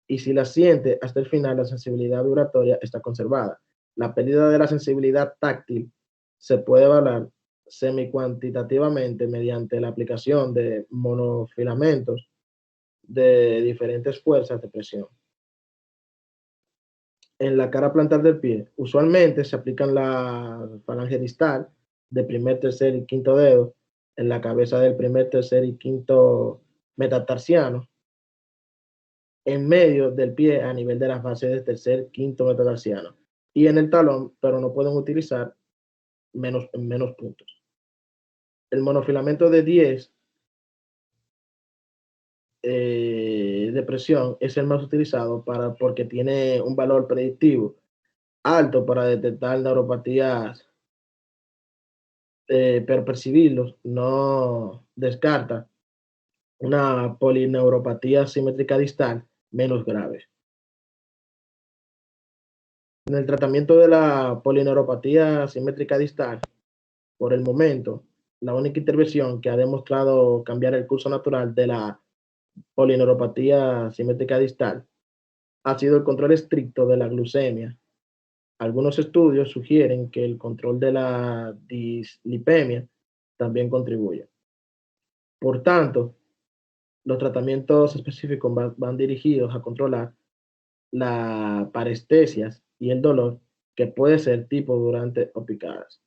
Y si la siente hasta el final, la sensibilidad vibratoria está conservada. La pérdida de la sensibilidad táctil se puede evaluar semicuantitativamente mediante la aplicación de monofilamentos de diferentes fuerzas de presión. En la cara plantar del pie, usualmente se aplican la falange distal de primer, tercer y quinto dedo en la cabeza del primer, tercer y quinto metatarsiano, en medio del pie a nivel de las bases del tercer, quinto metatarsiano y en el talón, pero no pueden utilizar menos puntos. El monofilamento de 10 de presión es el más utilizado porque tiene un valor predictivo alto para detectar neuropatías, pero percibirlos no descarta una polineuropatía simétrica distal menos grave. En el tratamiento de la polineuropatía simétrica distal, por el momento, la única intervención que ha demostrado cambiar el curso natural de la polineuropatía simétrica distal ha sido el control estricto de la glucemia. Algunos estudios sugieren que el control de la dislipemia también contribuye. Por tanto, los tratamientos específicos van dirigidos a controlar la parestesias y el dolor que puede ser tipo durante o picadas.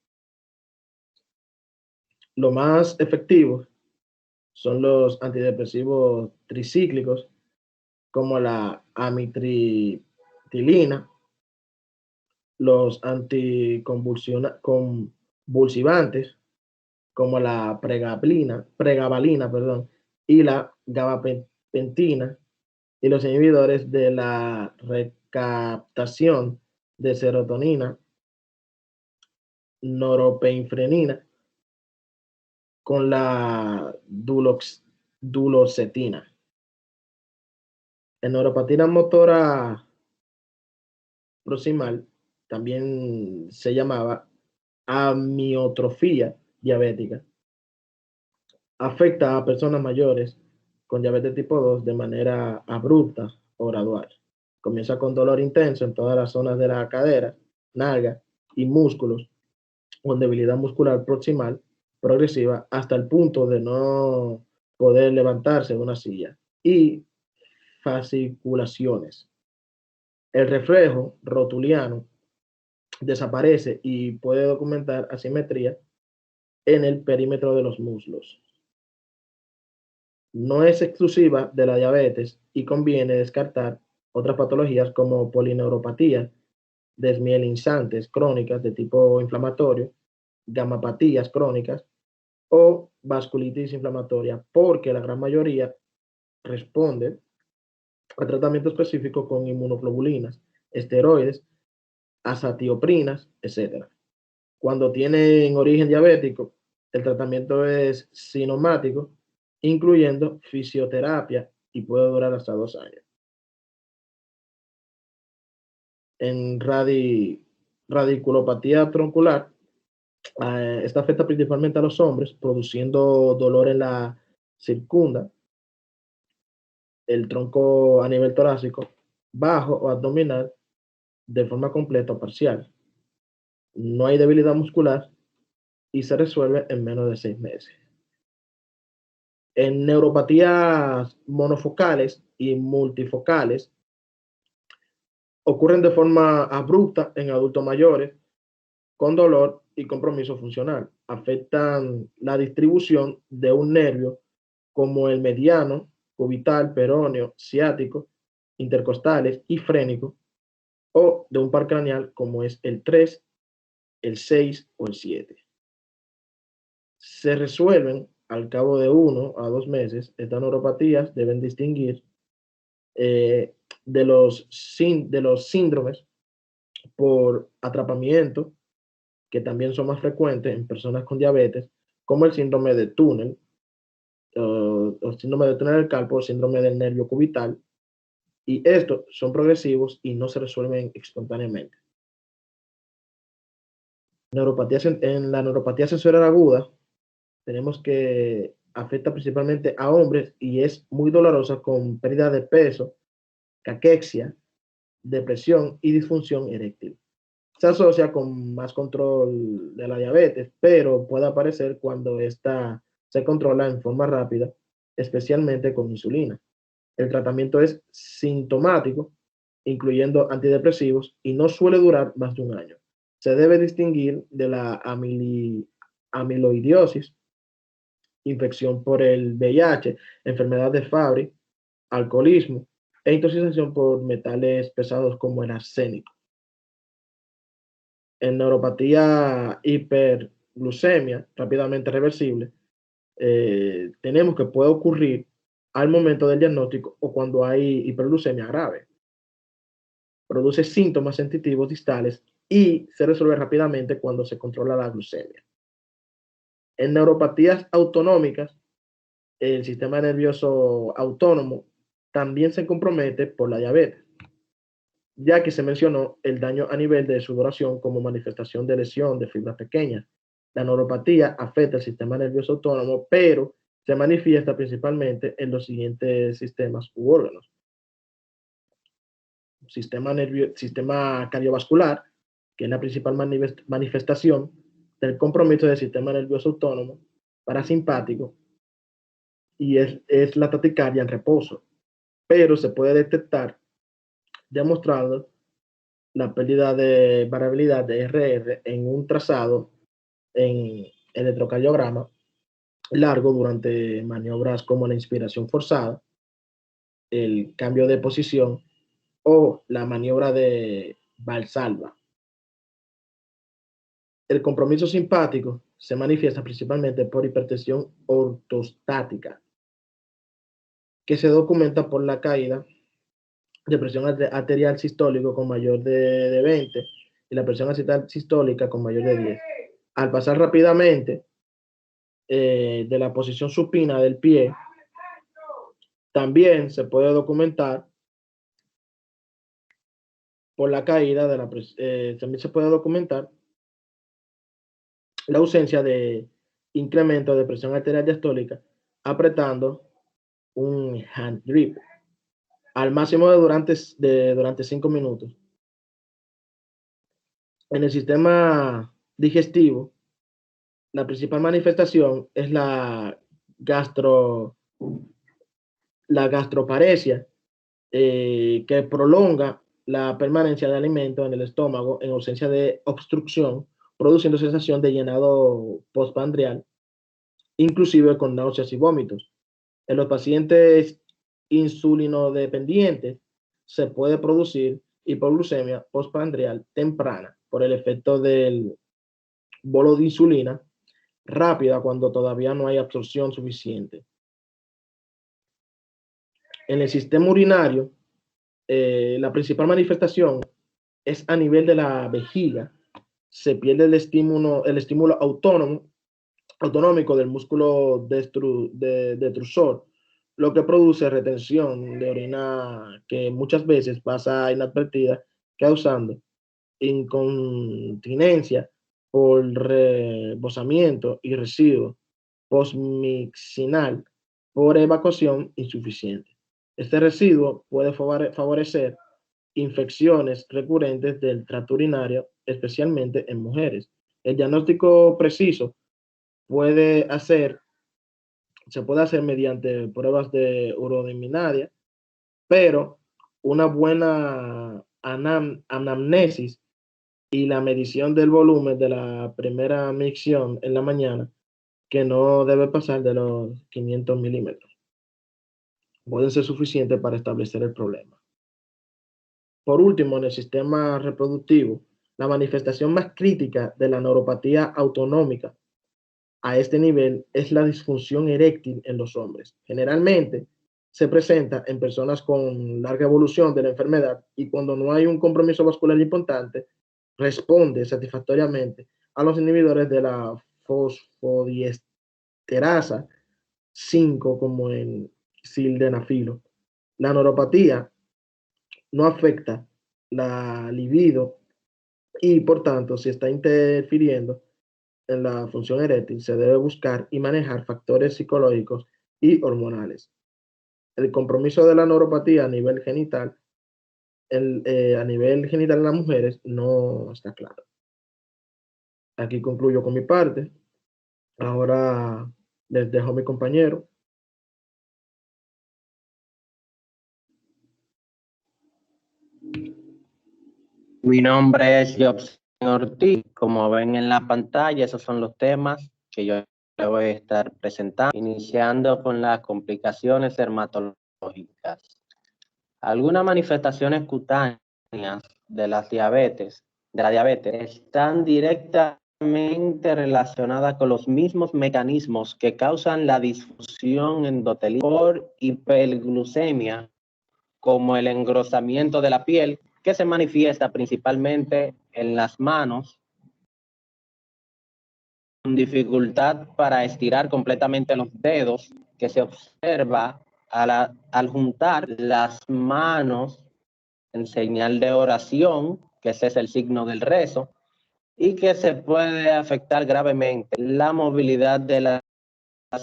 Lo más efectivo son los antidepresivos tricíclicos como la amitriptilina, los anticonvulsivantes como la pregabalina, y la gabapentina, y los inhibidores de la recaptación de serotonina, norepinefrina, con la duloxetina. En neuropatía motora proximal también se llamaba amiotrofía diabética. Afecta a personas mayores con diabetes tipo 2 de manera abrupta o gradual. Comienza con dolor intenso en todas las zonas de la cadera, nalga y músculos, con debilidad muscular proximal progresiva hasta el punto de no poder levantarse de una silla, y fasciculaciones. El reflejo rotuliano desaparece y puede documentar asimetría en el perímetro de los muslos. No es exclusiva de la diabetes y conviene descartar otras patologías como polineuropatía, desmielinizantes crónicas de tipo inflamatorio, gamapatías crónicas o vasculitis inflamatoria, porque la gran mayoría responde a tratamiento específico con inmunoglobulinas, esteroides, azatioprinas, etc. Cuando tienen origen diabético, el tratamiento es sintomático, incluyendo fisioterapia, y puede durar hasta 2 años. En radiculopatía troncular, esta afecta principalmente a los hombres, produciendo dolor en la circunda, el tronco a nivel torácico, bajo o abdominal, de forma completa o parcial. No hay debilidad muscular y se resuelve en menos de 6 meses. En neuropatías monofocales y multifocales, ocurren de forma abrupta en adultos mayores, con dolor y compromiso funcional. Afectan la distribución de un nervio como el mediano, cubital, peroneo, ciático, intercostales y frénico, o de un par craneal como es el 3, el 6 o el 7. Se resuelven al cabo de 1 a 2 meses. Estas neuropatías deben distinguir de los síndromes por atrapamiento, que también son más frecuentes en personas con diabetes, como el síndrome de túnel, o síndrome de túnel del carpo, o síndrome del nervio cubital, y estos son progresivos y no se resuelven espontáneamente. En la neuropatía sensorial aguda, tenemos que afecta principalmente a hombres y es muy dolorosa, con pérdida de peso, caquexia, depresión y disfunción eréctil. Se asocia con más control de la diabetes, pero puede aparecer cuando esta se controla en forma rápida, especialmente con insulina. El tratamiento es sintomático, incluyendo antidepresivos, y no suele durar más de 1 año. Se debe distinguir de la amiloidosis, infección por el VIH, enfermedad de Fabry, alcoholismo e intoxicación por metales pesados como el arsénico. En neuropatía hiperglucemia rápidamente reversible, tenemos que puede ocurrir al momento del diagnóstico o cuando hay hiperglucemia grave. Produce síntomas sensitivos distales y se resuelve rápidamente cuando se controla la glucemia. En neuropatías autonómicas, el sistema nervioso autónomo también se compromete por la diabetes, ya que se mencionó el daño a nivel de sudoración como manifestación de lesión de fibras pequeñas. La neuropatía afecta el sistema nervioso autónomo, pero se manifiesta principalmente en los siguientes sistemas u órganos. Sistema cardiovascular, que es la principal manifestación del compromiso del sistema nervioso autónomo, parasimpático, y es la taquicardia en reposo, pero se puede detectar demostrando la pérdida de variabilidad de RR en un trazado en electrocardiograma largo durante maniobras como la inspiración forzada, el cambio de posición o la maniobra de Valsalva. El compromiso simpático se manifiesta principalmente por hipertensión ortostática, que se documenta por la caída de presión arterial sistólico con mayor de 20 y la presión arterial sistólica con mayor de 10. Al pasar rápidamente de la posición supina del pie, también se puede documentar por la caída de la también se puede documentar la ausencia de incremento de presión arterial diastólica apretando un hand grip al máximo durante 5 minutos. En el sistema digestivo, la principal manifestación es la gastroparesia, que prolonga la permanencia de alimentos en el estómago en ausencia de obstrucción, produciendo sensación de llenado postprandial, inclusive con náuseas y vómitos. En los pacientes insulinodependientes se puede producir hipoglucemia postprandial temprana por el efecto del bolo de insulina rápida cuando todavía no hay absorción suficiente. En el sistema urinario, la principal manifestación es a nivel de la vejiga. Se pierde el estímulo autonómico del músculo detrusor, lo que produce retención de orina que muchas veces pasa inadvertida, causando incontinencia por rebosamiento y residuo postmixinal por evacuación insuficiente. Este residuo puede favorecer infecciones recurrentes del tracto urinario, especialmente en mujeres. El diagnóstico preciso se puede hacer mediante pruebas de urodiminaria, pero una buena anamnesis y la medición del volumen de la primera micción en la mañana, que no debe pasar de los 500 milímetros, pueden ser suficientes para establecer el problema. Por último, en el sistema reproductivo, la manifestación más crítica de la neuropatía autonómica a este nivel es la disfunción eréctil en los hombres. Generalmente se presenta en personas con larga evolución de la enfermedad y cuando no hay un compromiso vascular importante, responde satisfactoriamente a los inhibidores de la fosfodiesterasa 5 como el sildenafilo. La neuropatía no afecta la libido y por tanto si está interfiriendo en la función eréctil se debe buscar y manejar factores psicológicos y hormonales. El compromiso de la neuropatía a nivel genital en las mujeres no está claro. Aquí concluyo con mi parte. Ahora les dejo a mi compañero. Mi nombre es Jobs Ortiz. Como ven en la pantalla, esos son los temas que yo le voy a estar presentando, iniciando con las complicaciones dermatológicas. Algunas manifestaciones cutáneas de la diabetes están directamente relacionadas con los mismos mecanismos que causan la disfunción endotelial por hiperglucemia, como el engrosamiento de la piel, que se manifiesta principalmente en las manos, con dificultad para estirar completamente los dedos, que se observa al juntar las manos en señal de oración, que ese es el signo del rezo, y que se puede afectar gravemente la movilidad de las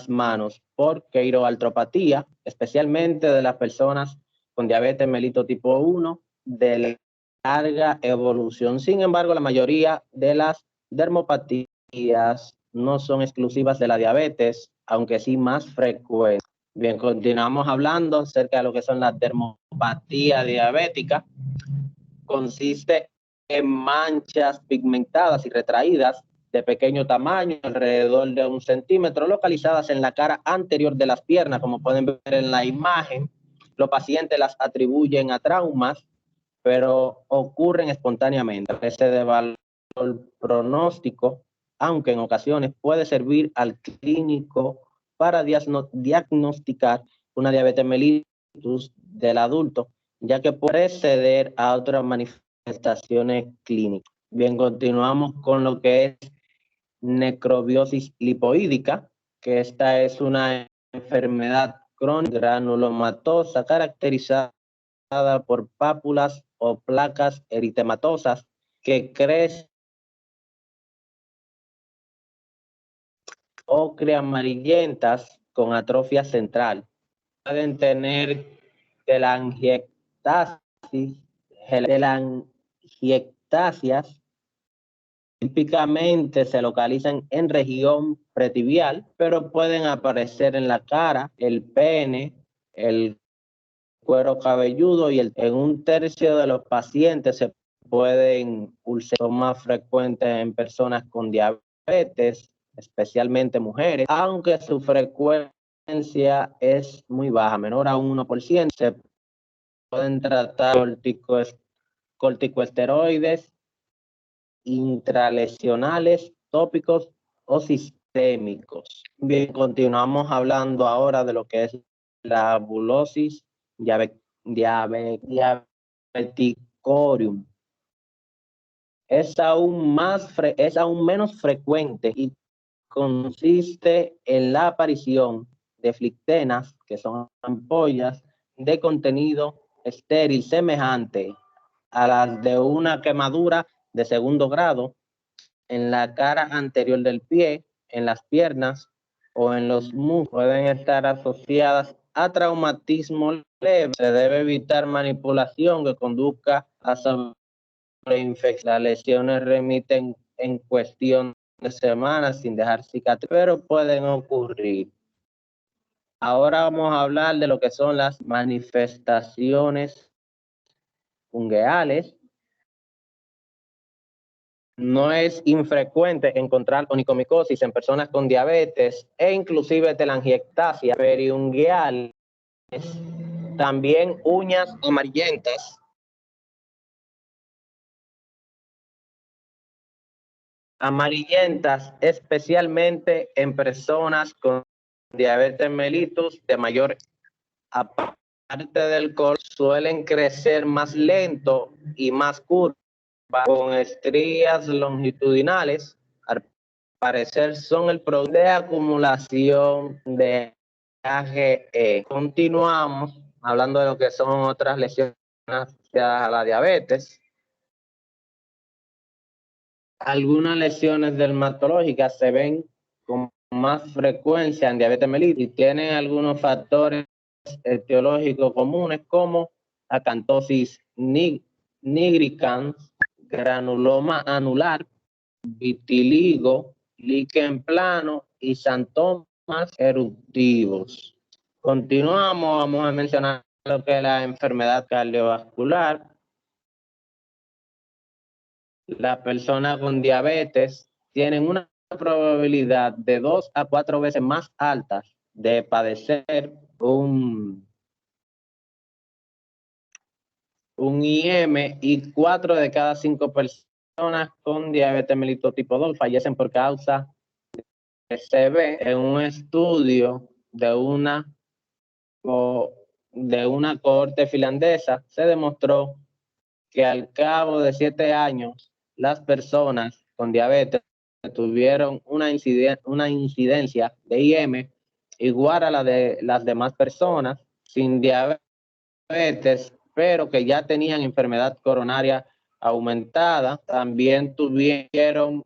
manos por queiroartropatía, especialmente de las personas con diabetes mellitus tipo 1 de larga evolución. Sin embargo, la mayoría de las dermopatías no son exclusivas de la diabetes, aunque sí más frecuentes. Bien, continuamos hablando acerca de lo que son las dermopatías diabéticas. Consiste en manchas pigmentadas y retraídas de pequeño tamaño, alrededor de 1 centímetro, localizadas en la cara anterior de las piernas, como pueden ver en la imagen. Los pacientes las atribuyen a traumas, pero ocurren espontáneamente. Ese de valor pronóstico, aunque en ocasiones puede servir al clínico para diagnosticar una diabetes mellitus del adulto, ya que puede preceder a otras manifestaciones clínicas. Bien, continuamos con lo que es necrobiosis lipoídica, que esta es una enfermedad crónica granulomatosa caracterizada por pápulas o placas eritematosas que crecen ocre amarillentas con atrofia central. Pueden tener telangiectasias. Típicamente se localizan en región pretibial, pero pueden aparecer en la cara, el pene, el cuero cabelludo y en 1/3 de los pacientes se pueden úlceras. Son más frecuentes en personas con diabetes, especialmente mujeres, aunque su frecuencia es muy baja, menor a 1%. Se pueden tratar corticosteroides intralesionales, tópicos o sistémicos. Bien, continuamos hablando ahora de lo que es la abulosis diabeticorium. Es aún menos frecuente y consiste en la aparición de flictenas, que son ampollas de contenido estéril semejante a las de una quemadura de 2º grado en la cara anterior del pie, en las piernas o en los muslos. Pueden estar asociadas a traumatismo leve. Se debe evitar manipulación que conduzca a sobreinfección. Las lesiones remiten en cuestión de semanas sin dejar cicatriz, pero pueden ocurrir. Ahora vamos a hablar de lo que son las manifestaciones fungueales. No es infrecuente encontrar onicomicosis en personas con diabetes e inclusive telangiectasia periungueal. También uñas amarillentas. Amarillentas, especialmente en personas con diabetes mellitus de mayor edad. Aparte del color, suelen crecer más lento y más curvas, con estrías longitudinales. Al parecer son el producto de acumulación de AGE. Continuamos hablando de lo que son otras lesiones asociadas a la diabetes. Algunas lesiones dermatológicas se ven con más frecuencia en diabetes mellitus y tienen algunos factores etiológicos comunes como acantosis nigricans, granuloma anular, vitiligo, líquen plano y xantomas eruptivos. Continuamos, vamos a mencionar lo que es la enfermedad cardiovascular. Las personas con diabetes tienen una probabilidad de 2 a 4 veces más alta de padecer un IM, y 4 de cada 5 personas con diabetes mellitus tipo 2 fallecen por causa de CB. En un estudio de una cohorte finlandesa se demostró que al cabo de 7 años las personas con diabetes tuvieron una incidencia de IM igual a la de las demás personas sin diabetes, pero que ya tenían enfermedad coronaria aumentada. También tuvieron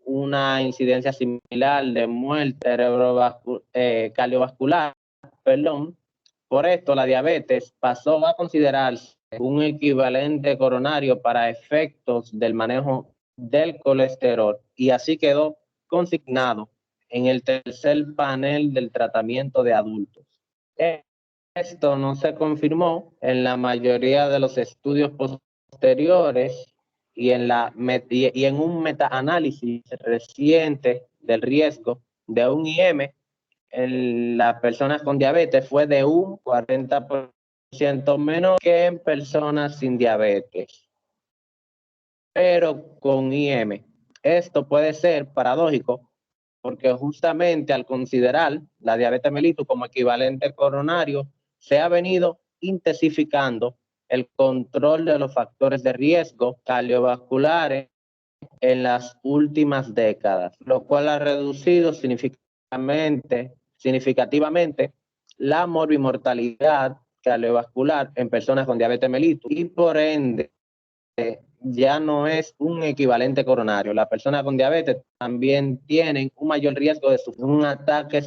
una incidencia similar de muerte cardiovascular. Por esto, la diabetes pasó a considerarse un equivalente coronario para efectos del manejo del colesterol y así quedó consignado en el tercer panel del tratamiento de adultos. Esto no se confirmó en la mayoría de los estudios posteriores y en un metaanálisis reciente del riesgo de un IM en las personas con diabetes fue de un 40% menos que en personas sin diabetes, pero con IM. Esto puede ser paradójico porque justamente al considerar la diabetes mellitus como equivalente coronario, se ha venido intensificando el control de los factores de riesgo cardiovasculares en las últimas décadas, lo cual ha reducido significativamente la morbimortalidad cardiovascular en personas con diabetes mellitus y por ende ya no es un equivalente coronario. Las personas con diabetes también tienen un mayor riesgo de sufrir un ataque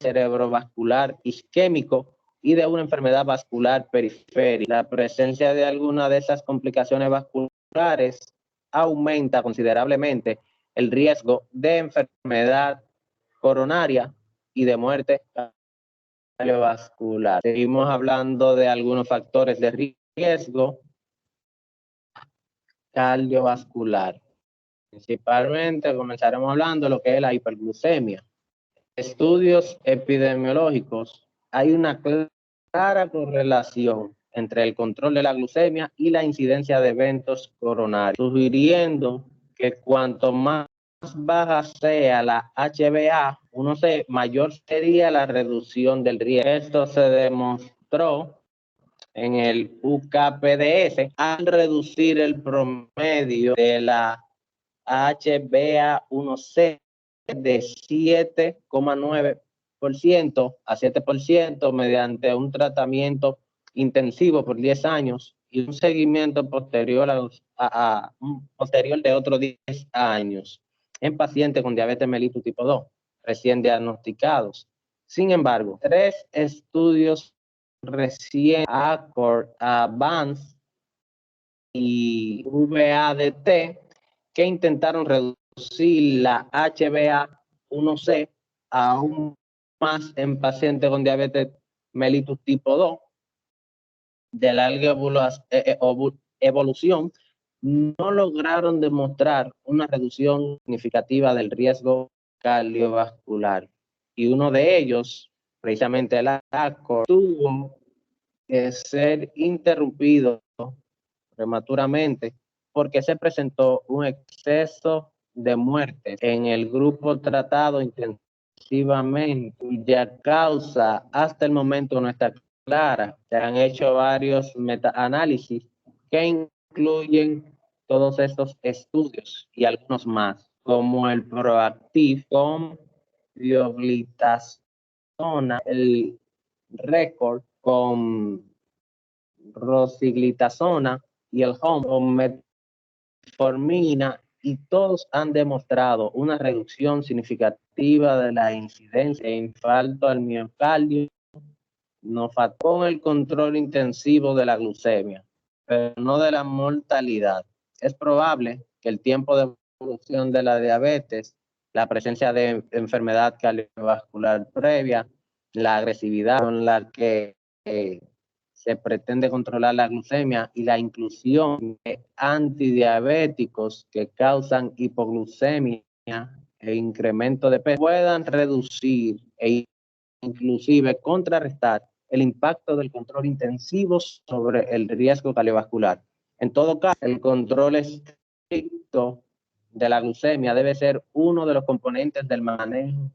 cerebrovascular isquémico y de una enfermedad vascular periférica. La presencia de alguna de esas complicaciones vasculares aumenta considerablemente el riesgo de enfermedad coronaria y de muerte cardiovascular. Seguimos hablando de algunos factores de riesgo cardiovascular. Principalmente comenzaremos hablando de lo que es la hiperglucemia. Estudios epidemiológicos, hay una clara correlación entre el control de la glucemia y la incidencia de eventos coronarios, sugiriendo que cuanto más baja sea la HbA1c, mayor sería la reducción del riesgo. Esto se demostró en el UKPDS al reducir el promedio de la HbA1c de 7,9% a 7% mediante un tratamiento intensivo por 10 años y un seguimiento posterior posterior de otros 10 años en pacientes con diabetes mellitus tipo 2 recién diagnosticados. Sin embargo, 3 estudios recién ACORD, ADVANCE y VADT que intentaron reducir la HbA1c aún más en pacientes con diabetes mellitus tipo 2 de larga evolución, no lograron demostrar una reducción significativa del riesgo cardiovascular. Y uno de ellos, precisamente el ACORD, tuvo que ser interrumpido prematuramente porque se presentó un exceso de muerte en el grupo tratado intensivamente, cuya causa hasta el momento no está clara. Se han hecho varios metaanálisis que incluyen todos estos estudios y algunos más, como el PROACTIVE con pioglitazona, el RECORD con rosiglitazona y el HOME con metformina, y todos han demostrado una reducción significativa de la incidencia de infarto al miocardio, con el control intensivo de la glucemia, pero no de la mortalidad. Es probable que el tiempo de evolución de la diabetes, la presencia de enfermedad cardiovascular previa, la agresividad con la que se pretende controlar la glucemia y la inclusión de antidiabéticos que causan hipoglucemia e incremento de peso puedan reducir e inclusive contrarrestar el impacto del control intensivo sobre el riesgo cardiovascular. En todo caso, el control estricto de la glucemia debe ser uno de los componentes del manejo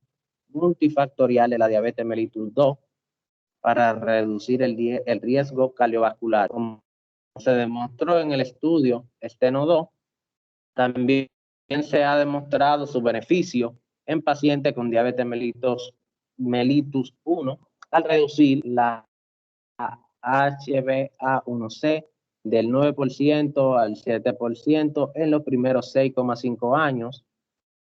multifactorial de la diabetes mellitus 2 para reducir el riesgo cardiovascular. Como se demostró en el estudio STENO 2, también se ha demostrado su beneficio en pacientes con diabetes mellitus mellitus 1 al reducir la HbA1c del 9% al 7% en los primeros 6,5 años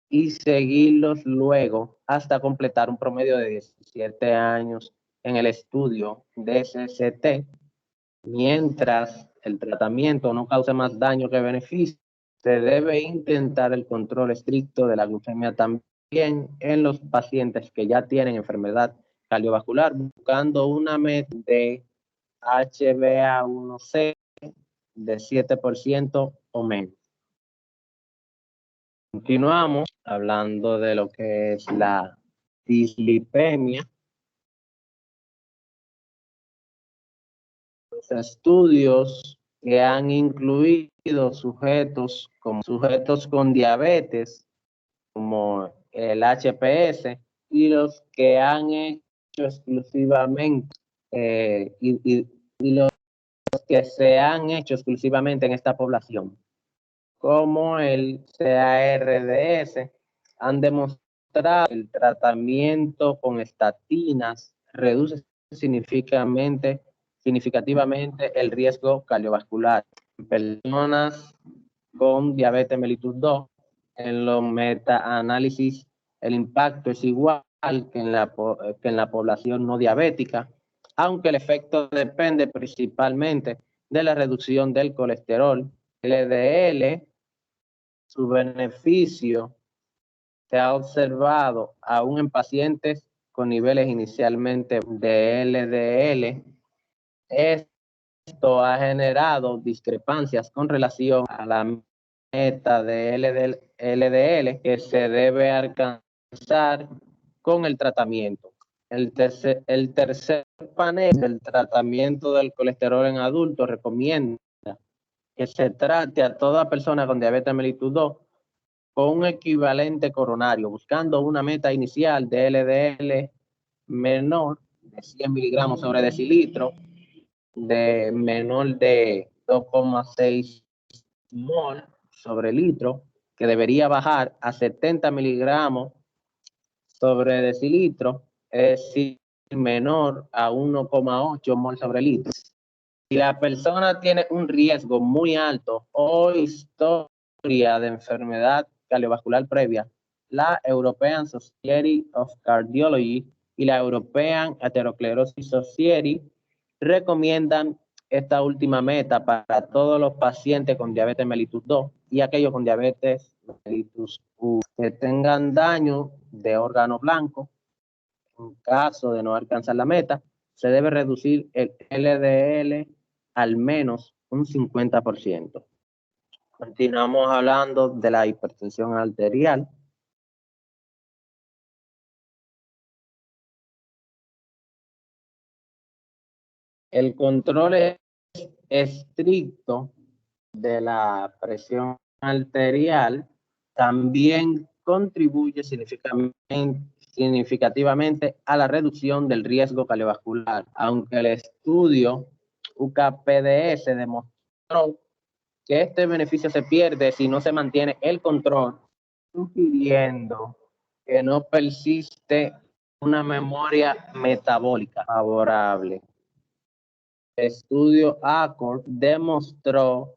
y seguirlos luego hasta completar un promedio de 17 años en el estudio DSCT, mientras el tratamiento no cause más daño que beneficio. Se debe intentar el control estricto de la glucemia también en los pacientes que ya tienen enfermedad cardiovascular, buscando una meta de HbA1c de 7% o menos. Continuamos hablando de lo que es la dislipemia. Los estudios que han incluido sujetos con diabetes, como el HPS, y los que han hecho exclusivamente y los que se han hecho exclusivamente en esta población, como el CARDS, han demostrado que el tratamiento con estatinas reduce significativamente el riesgo cardiovascular. En personas con diabetes mellitus 2, en los metaanálisis, el impacto es igual que en la población no diabética, aunque el efecto depende principalmente de la reducción del colesterol, LDL. Su beneficio se ha observado aún en pacientes con niveles inicialmente de LDL. Esto ha generado discrepancias con relación a la meta de LDL que se debe alcanzar con el tratamiento. El tercer panel del tratamiento del colesterol en adultos recomienda que se trate a toda persona con diabetes mellitus 2 con un equivalente coronario, buscando una meta inicial de LDL menor de 100 miligramos sobre decilitro, de menor de 2,6 mol sobre litro, que debería bajar a 70 miligramos sobre decilitro, es decir, menor a 1,8 mol sobre litro. Si la persona tiene un riesgo muy alto o historia de enfermedad cardiovascular previa, la European Society of Cardiology y la European Atherosclerosis Society recomiendan esta última meta para todos los pacientes con diabetes mellitus 2 y aquellos con diabetes mellitus 1 que tengan daño de órgano blanco. En caso de no alcanzar la meta, se debe reducir el LDL al menos un 50%. Continuamos hablando de la hipertensión arterial. El control estricto de la presión arterial también contribuye significativamente a la reducción del riesgo cardiovascular, aunque el estudio UKPDS demostró que este beneficio se pierde si no se mantiene el control, sugiriendo que no persiste una memoria metabólica favorable. El estudio ACCORD demostró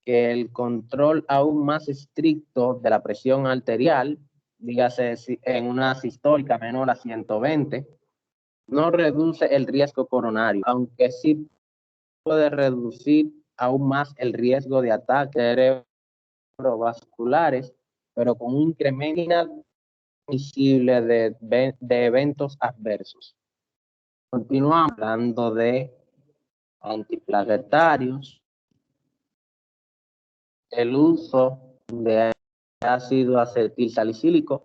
que el control aún más estricto de la presión arterial, dígase en una sistólica menor a 120, no reduce el riesgo coronario, aunque sí puede reducir aún más el riesgo de ataques cerebrovasculares, pero con un incremento visible de eventos adversos. Continuamos hablando de antiplaquetarios. El uso de ácido acetilsalicílico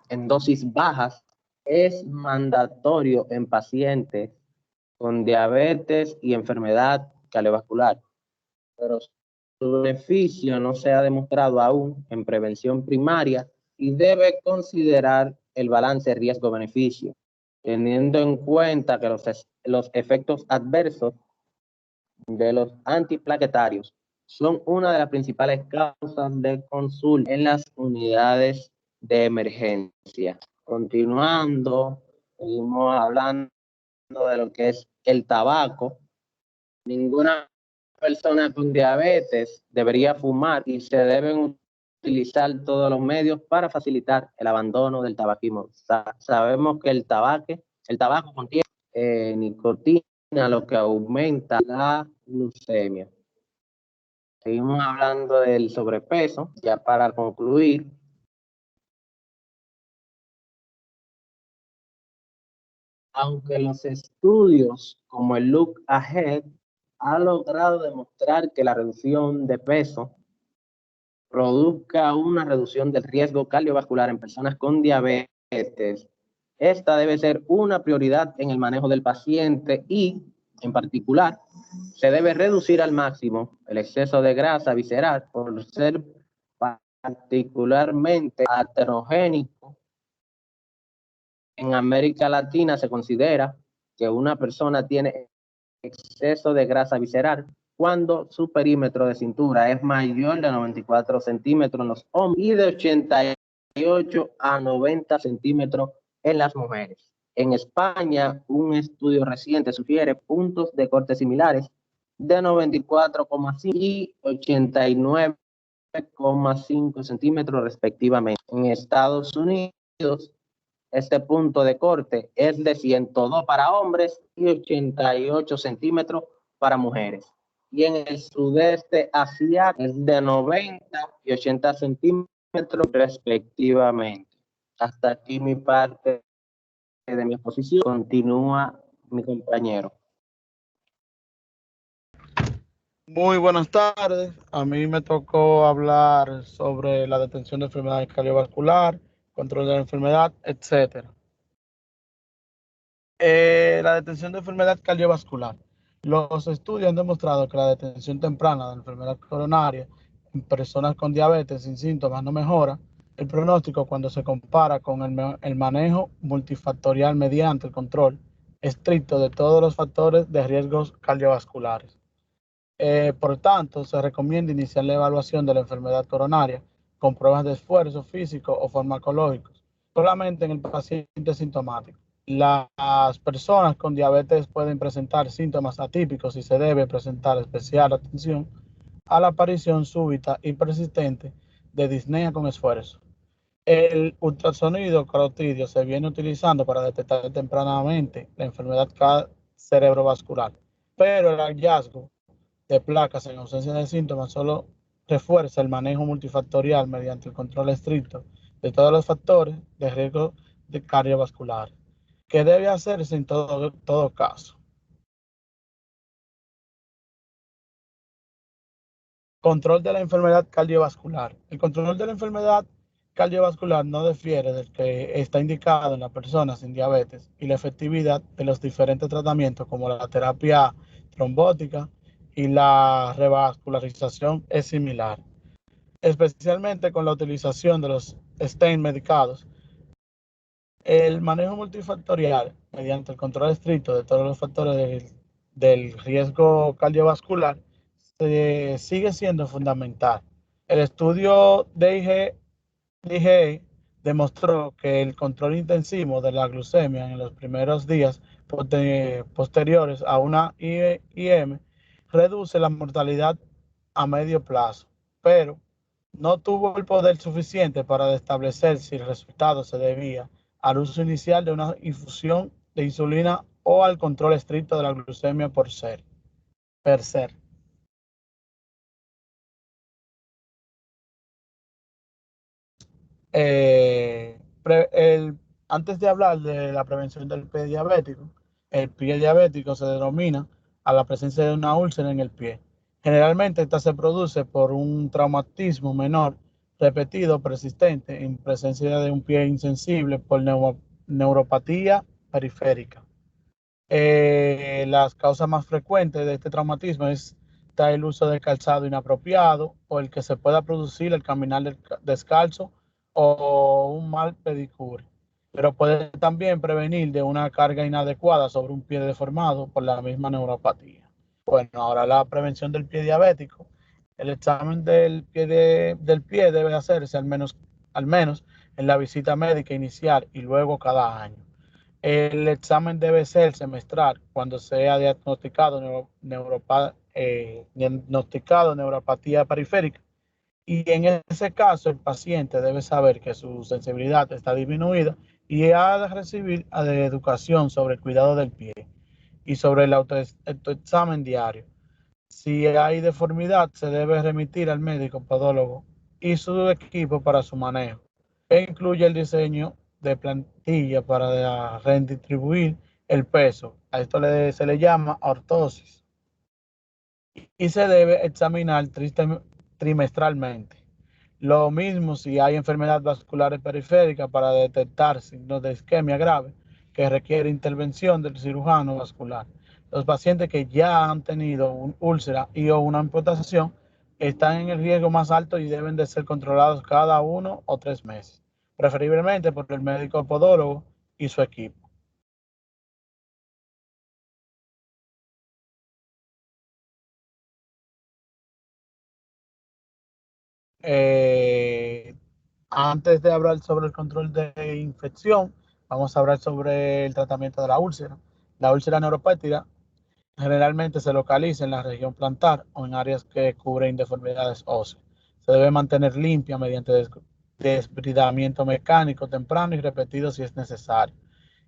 en dosis bajas es mandatorio en pacientes con diabetes y enfermedad cardiovascular, pero su beneficio no se ha demostrado aún en prevención primaria y debe considerar el balance riesgo-beneficio, teniendo en cuenta que los efectos adversos de los antiplaquetarios son una de las principales causas de consulta en las unidades de emergencia. Continuando, seguimos hablando de lo que es el tabaco. Ninguna persona con diabetes debería fumar y se deben utilizar todos los medios para facilitar el abandono del tabaquismo. Sabemos que el tabaco contiene nicotina, lo que aumenta la glucemia. Seguimos hablando del sobrepeso, ya para concluir. Aunque los estudios como el Look Ahead han logrado demostrar que la reducción de peso produzca una reducción del riesgo cardiovascular en personas con diabetes, esta debe ser una prioridad en el manejo del paciente y, en particular, se debe reducir al máximo el exceso de grasa visceral por ser particularmente aterogénico. En América Latina se considera que una persona tiene exceso de grasa visceral cuando su perímetro de cintura es mayor de 94 centímetros en los hombres y de 88 a 90 centímetros en las mujeres. En España, un estudio reciente sugiere puntos de corte similares de 94,5 y 89,5 centímetros respectivamente. En Estados Unidos, este punto de corte es de 102 para hombres y 88 centímetros para mujeres. Y en el sudeste asiático es de 90 y 80 centímetros respectivamente. Hasta aquí mi parte de mi exposición. Continúa mi compañero. Muy buenas tardes. A mí me tocó hablar sobre la detención de enfermedades cardiovasculares, control de la enfermedad, etc. La detención de enfermedad cardiovascular. Los estudios han demostrado que la detención temprana de enfermedad coronaria en personas con diabetes sin síntomas no mejora el pronóstico cuando se compara con el manejo multifactorial mediante el control estricto de todos los factores de riesgos cardiovasculares. Por tanto, se recomienda iniciar la evaluación de la enfermedad coronaria con pruebas de esfuerzo físico o farmacológicos, solamente en el paciente sintomático. Las personas con diabetes pueden presentar síntomas atípicos y se debe presentar especial atención a la aparición súbita y persistente de disnea con esfuerzo. El ultrasonido carotidio se viene utilizando para detectar tempranamente la enfermedad cerebrovascular, pero el hallazgo de placas en ausencia de síntomas solo refuerza el manejo multifactorial mediante el control estricto de todos los factores de riesgo de cardiovascular, que debe hacerse en todo caso. Control de la enfermedad cardiovascular. El control de la enfermedad cardiovascular no difiere del que está indicado en las personas sin diabetes y la efectividad de los diferentes tratamientos como la terapia trombótica y la revascularización es similar, especialmente con la utilización de los stents medicados. El manejo multifactorial mediante el control estricto de todos los factores del riesgo cardiovascular sigue siendo fundamental. El estudio de IgE demostró que el control intensivo de la glucemia en los primeros días posteriores a una IM reduce la mortalidad a medio plazo, pero no tuvo el poder suficiente para establecer si el resultado se debía al uso inicial de una infusión de insulina o al control estricto de la glucemia per se. Antes de hablar de la prevención del pie diabético, el pie diabético se denomina a la presencia de una úlcera en el pie. Generalmente esta se produce por un traumatismo menor repetido persistente en presencia de un pie insensible por neuropatía periférica. Las causas más frecuentes de este traumatismo está el uso de calzado inapropiado o el que se pueda producir al caminar descalzo o un mal pedicure, pero puede también prevenir de una carga inadecuada sobre un pie deformado por la misma neuropatía. Bueno, ahora la prevención del pie diabético. El examen del pie debe hacerse al menos en la visita médica inicial y luego cada año. El examen debe ser semestral cuando sea diagnosticado neuropatía periférica, y en ese caso el paciente debe saber que su sensibilidad está disminuida y ha de recibir educación sobre el cuidado del pie y sobre el autoexamen diario. Si hay deformidad, se debe remitir al médico podólogo y su equipo para su manejo. Incluye el diseño de plantilla para redistribuir el peso. A esto se le llama ortosis. Y se debe examinar trimestralmente. Lo mismo si hay enfermedad vascular periférica para detectar signos de isquemia grave que requiere intervención del cirujano vascular. Los pacientes que ya han tenido un úlcera y o una amputación están en el riesgo más alto y deben de ser controlados cada 1 o 3 meses, preferiblemente por el médico podólogo y su equipo. Antes de hablar sobre el control de infección, vamos a hablar sobre el tratamiento de la úlcera. La úlcera neuropática generalmente se localiza en la región plantar o en áreas que cubren deformidades óseas. Se debe mantener limpia mediante desbridamiento mecánico temprano y repetido si es necesario,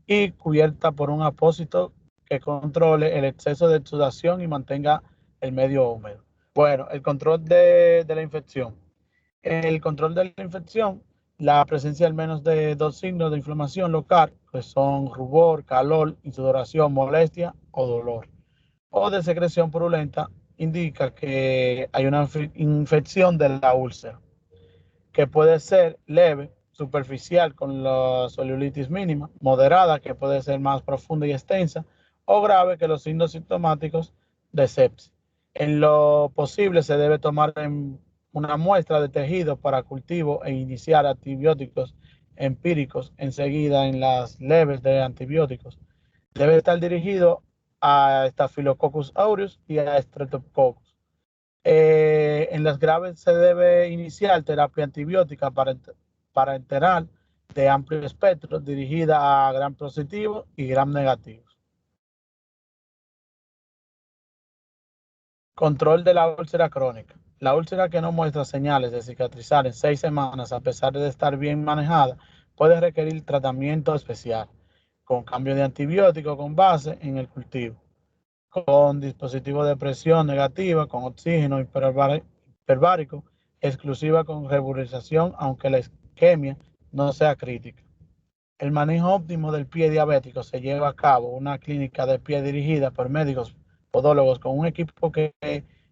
y cubierta por un apósito que controle el exceso de exudación y mantenga el medio húmedo. Bueno, el control de la infección. El control de la infección, la presencia al menos de 2 signos de inflamación local, que son rubor, calor, insudoración, molestia o dolor, o de secreción purulenta, indica que hay una infección de la úlcera, que puede ser leve, superficial con la celulitis mínima, moderada, que puede ser más profunda y extensa, o grave, que los signos sintomáticos de sepsis. En lo posible se debe tomar una muestra de tejido para cultivo e iniciar antibióticos empíricos enseguida en las leves de antibióticos. Debe estar dirigido a Staphylococcus aureus y a Streptococcus. En las graves se debe iniciar terapia antibiótica para enteral de amplio espectro dirigida a gram positivos y gram negativos. Control de la úlcera crónica. La úlcera que no muestra señales de cicatrizar en 6 semanas, a pesar de estar bien manejada, puede requerir tratamiento especial, con cambio de antibiótico con base en el cultivo, con dispositivo de presión negativa, con oxígeno hiperbárico, exclusiva con reburrización, aunque la isquemia no sea crítica. El manejo óptimo del pie diabético se lleva a cabo una clínica de pie dirigida por médicos podólogos con un equipo que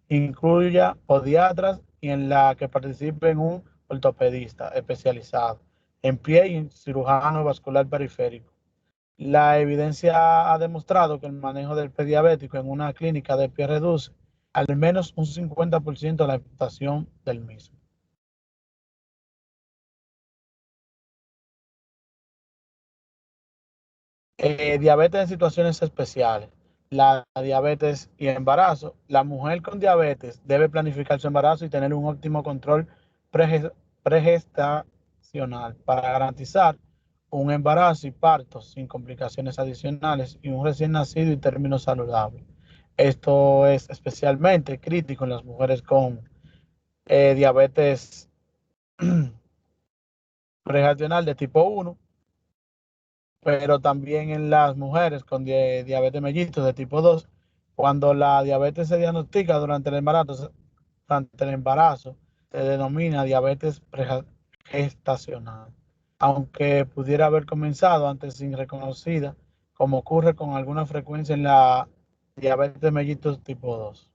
incluya podiatras y en la que participe un ortopedista especializado en pie y cirujano vascular periférico. La evidencia ha demostrado que el manejo del pie diabético en una clínica de pie reduce al menos un 50% la amputación del mismo. Diabetes en situaciones especiales. La diabetes y embarazo. La mujer con diabetes debe planificar su embarazo y tener un óptimo control pregestacional para garantizar un embarazo y parto sin complicaciones adicionales y un recién nacido y término saludable. Esto es especialmente crítico en las mujeres con diabetes pregestacional de tipo 1, pero también en las mujeres con diabetes mellitus de tipo 2, cuando la diabetes se diagnostica durante el embarazo, se denomina diabetes pregestacional, aunque pudiera haber comenzado antes sin reconocida, como ocurre con alguna frecuencia en la diabetes mellitus tipo 2.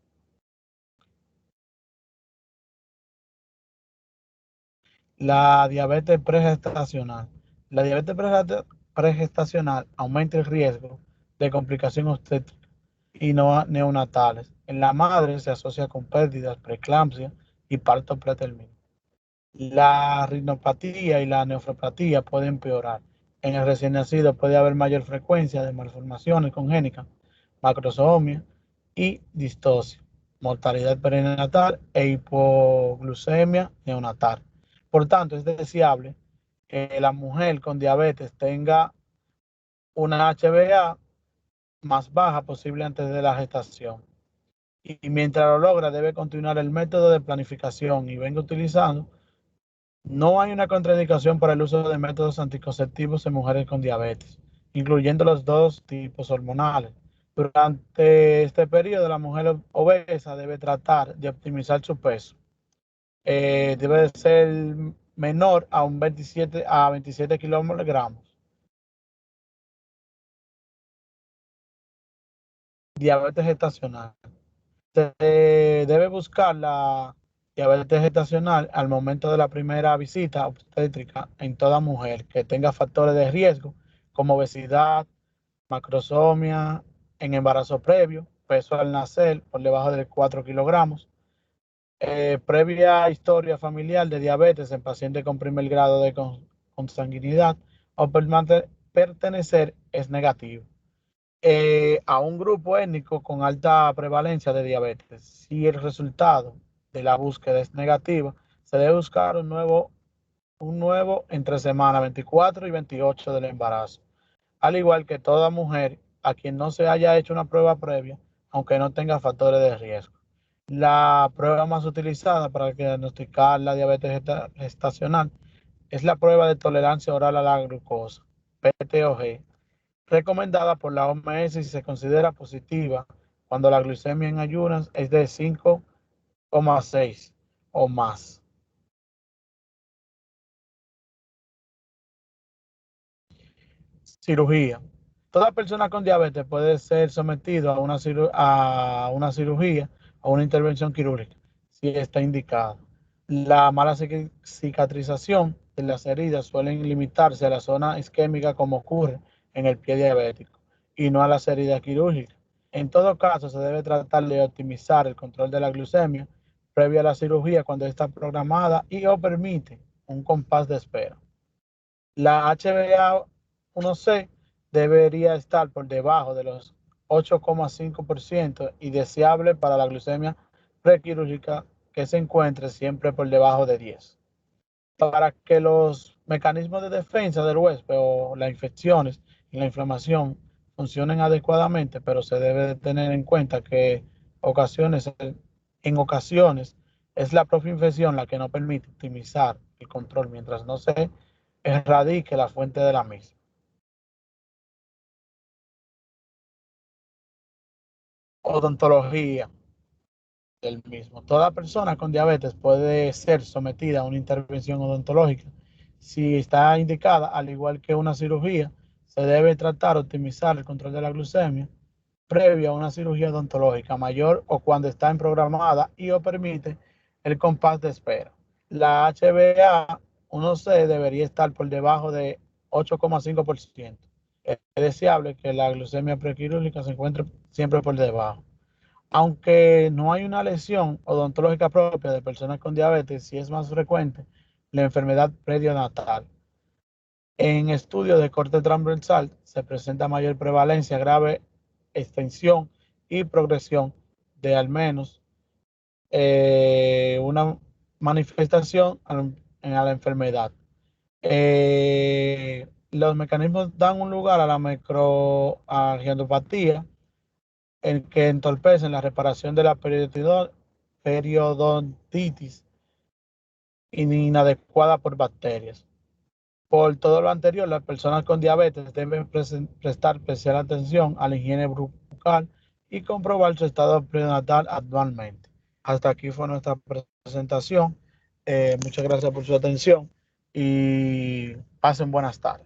La diabetes pregestacional. La diabetes pregestacional aumenta el riesgo de complicaciones obstétricas y neonatales. En la madre se asocia con pérdidas, preeclampsia y parto pretermino. La rinopatía y la nefropatía pueden empeorar. En el recién nacido puede haber mayor frecuencia de malformaciones congénitas, macrosomía y distosia, mortalidad perinatal e hipoglucemia neonatal. Por tanto, es deseable que la mujer con diabetes tenga una HbA más baja posible antes de la gestación. Y mientras lo logra, debe continuar el método de planificación y venga utilizando. No hay una contraindicación para el uso de métodos anticonceptivos en mujeres con diabetes, incluyendo los dos tipos hormonales. Durante este periodo, la mujer obesa debe tratar de optimizar su peso. Debe ser menor a 27 kilogramos. Diabetes gestacional. Se debe buscar la diabetes gestacional al momento de la primera visita obstétrica en toda mujer que tenga factores de riesgo como obesidad, macrosomia, en embarazo previo, peso al nacer por debajo de 4 kilogramos, previa historia familiar de diabetes en pacientes con primer grado de consanguinidad o pertenecer es negativo. A un grupo étnico con alta prevalencia de diabetes. Si el resultado de la búsqueda es negativo, se debe buscar un nuevo entre semana 24 y 28 del embarazo. Al igual que toda mujer a quien no se haya hecho una prueba previa, aunque no tenga factores de riesgo. La prueba más utilizada para diagnosticar la diabetes gestacional es la prueba de tolerancia oral a la glucosa, PTOG, recomendada por la OMS y se considera positiva cuando la glucemia en ayunas es de 5,6 o más. Cirugía. Toda persona con diabetes puede ser sometido a una cirugía o una intervención quirúrgica si está indicada. La mala cicatrización de las heridas suelen limitarse a la zona isquémica como ocurre en el pie diabético y no a las heridas quirúrgicas. En todo caso, se debe tratar de optimizar el control de la glucemia previa a la cirugía cuando está programada y o permite un compás de espera. La HbA1c debería estar por debajo de los 8,5% y deseable para la glucemia prequirúrgica que se encuentre siempre por debajo de 10. Para que los mecanismos de defensa del huésped o las infecciones y la inflamación funcionen adecuadamente, pero se debe de tener en cuenta que en ocasiones es la propia infección la que no permite optimizar el control mientras no se erradique la fuente de la misma. Odontología del mismo. Toda persona con diabetes puede ser sometida a una intervención odontológica. Si está indicada, al igual que una cirugía, se debe tratar de optimizar el control de la glucemia previo a una cirugía odontológica mayor o cuando está en programada y o permite el compás de espera. La HbA1c debería estar por debajo de 8,5%. Es deseable que la glucemia prequirúrgica se encuentre siempre por debajo. Aunque no hay una lesión odontológica propia de personas con diabetes, sí es más frecuente la enfermedad prenatal. En estudios de corte transversal se presenta mayor prevalencia, grave extensión y progresión de al menos una manifestación en la enfermedad. Los mecanismos dan un lugar a la microangiopatía en que entorpecen la reparación de la periodontitis inadecuada por bacterias. Por todo lo anterior, las personas con diabetes deben prestar especial atención a la higiene bucal y comprobar su estado prenatal anualmente. Hasta aquí fue nuestra presentación. Muchas gracias por su atención y pasen buenas tardes.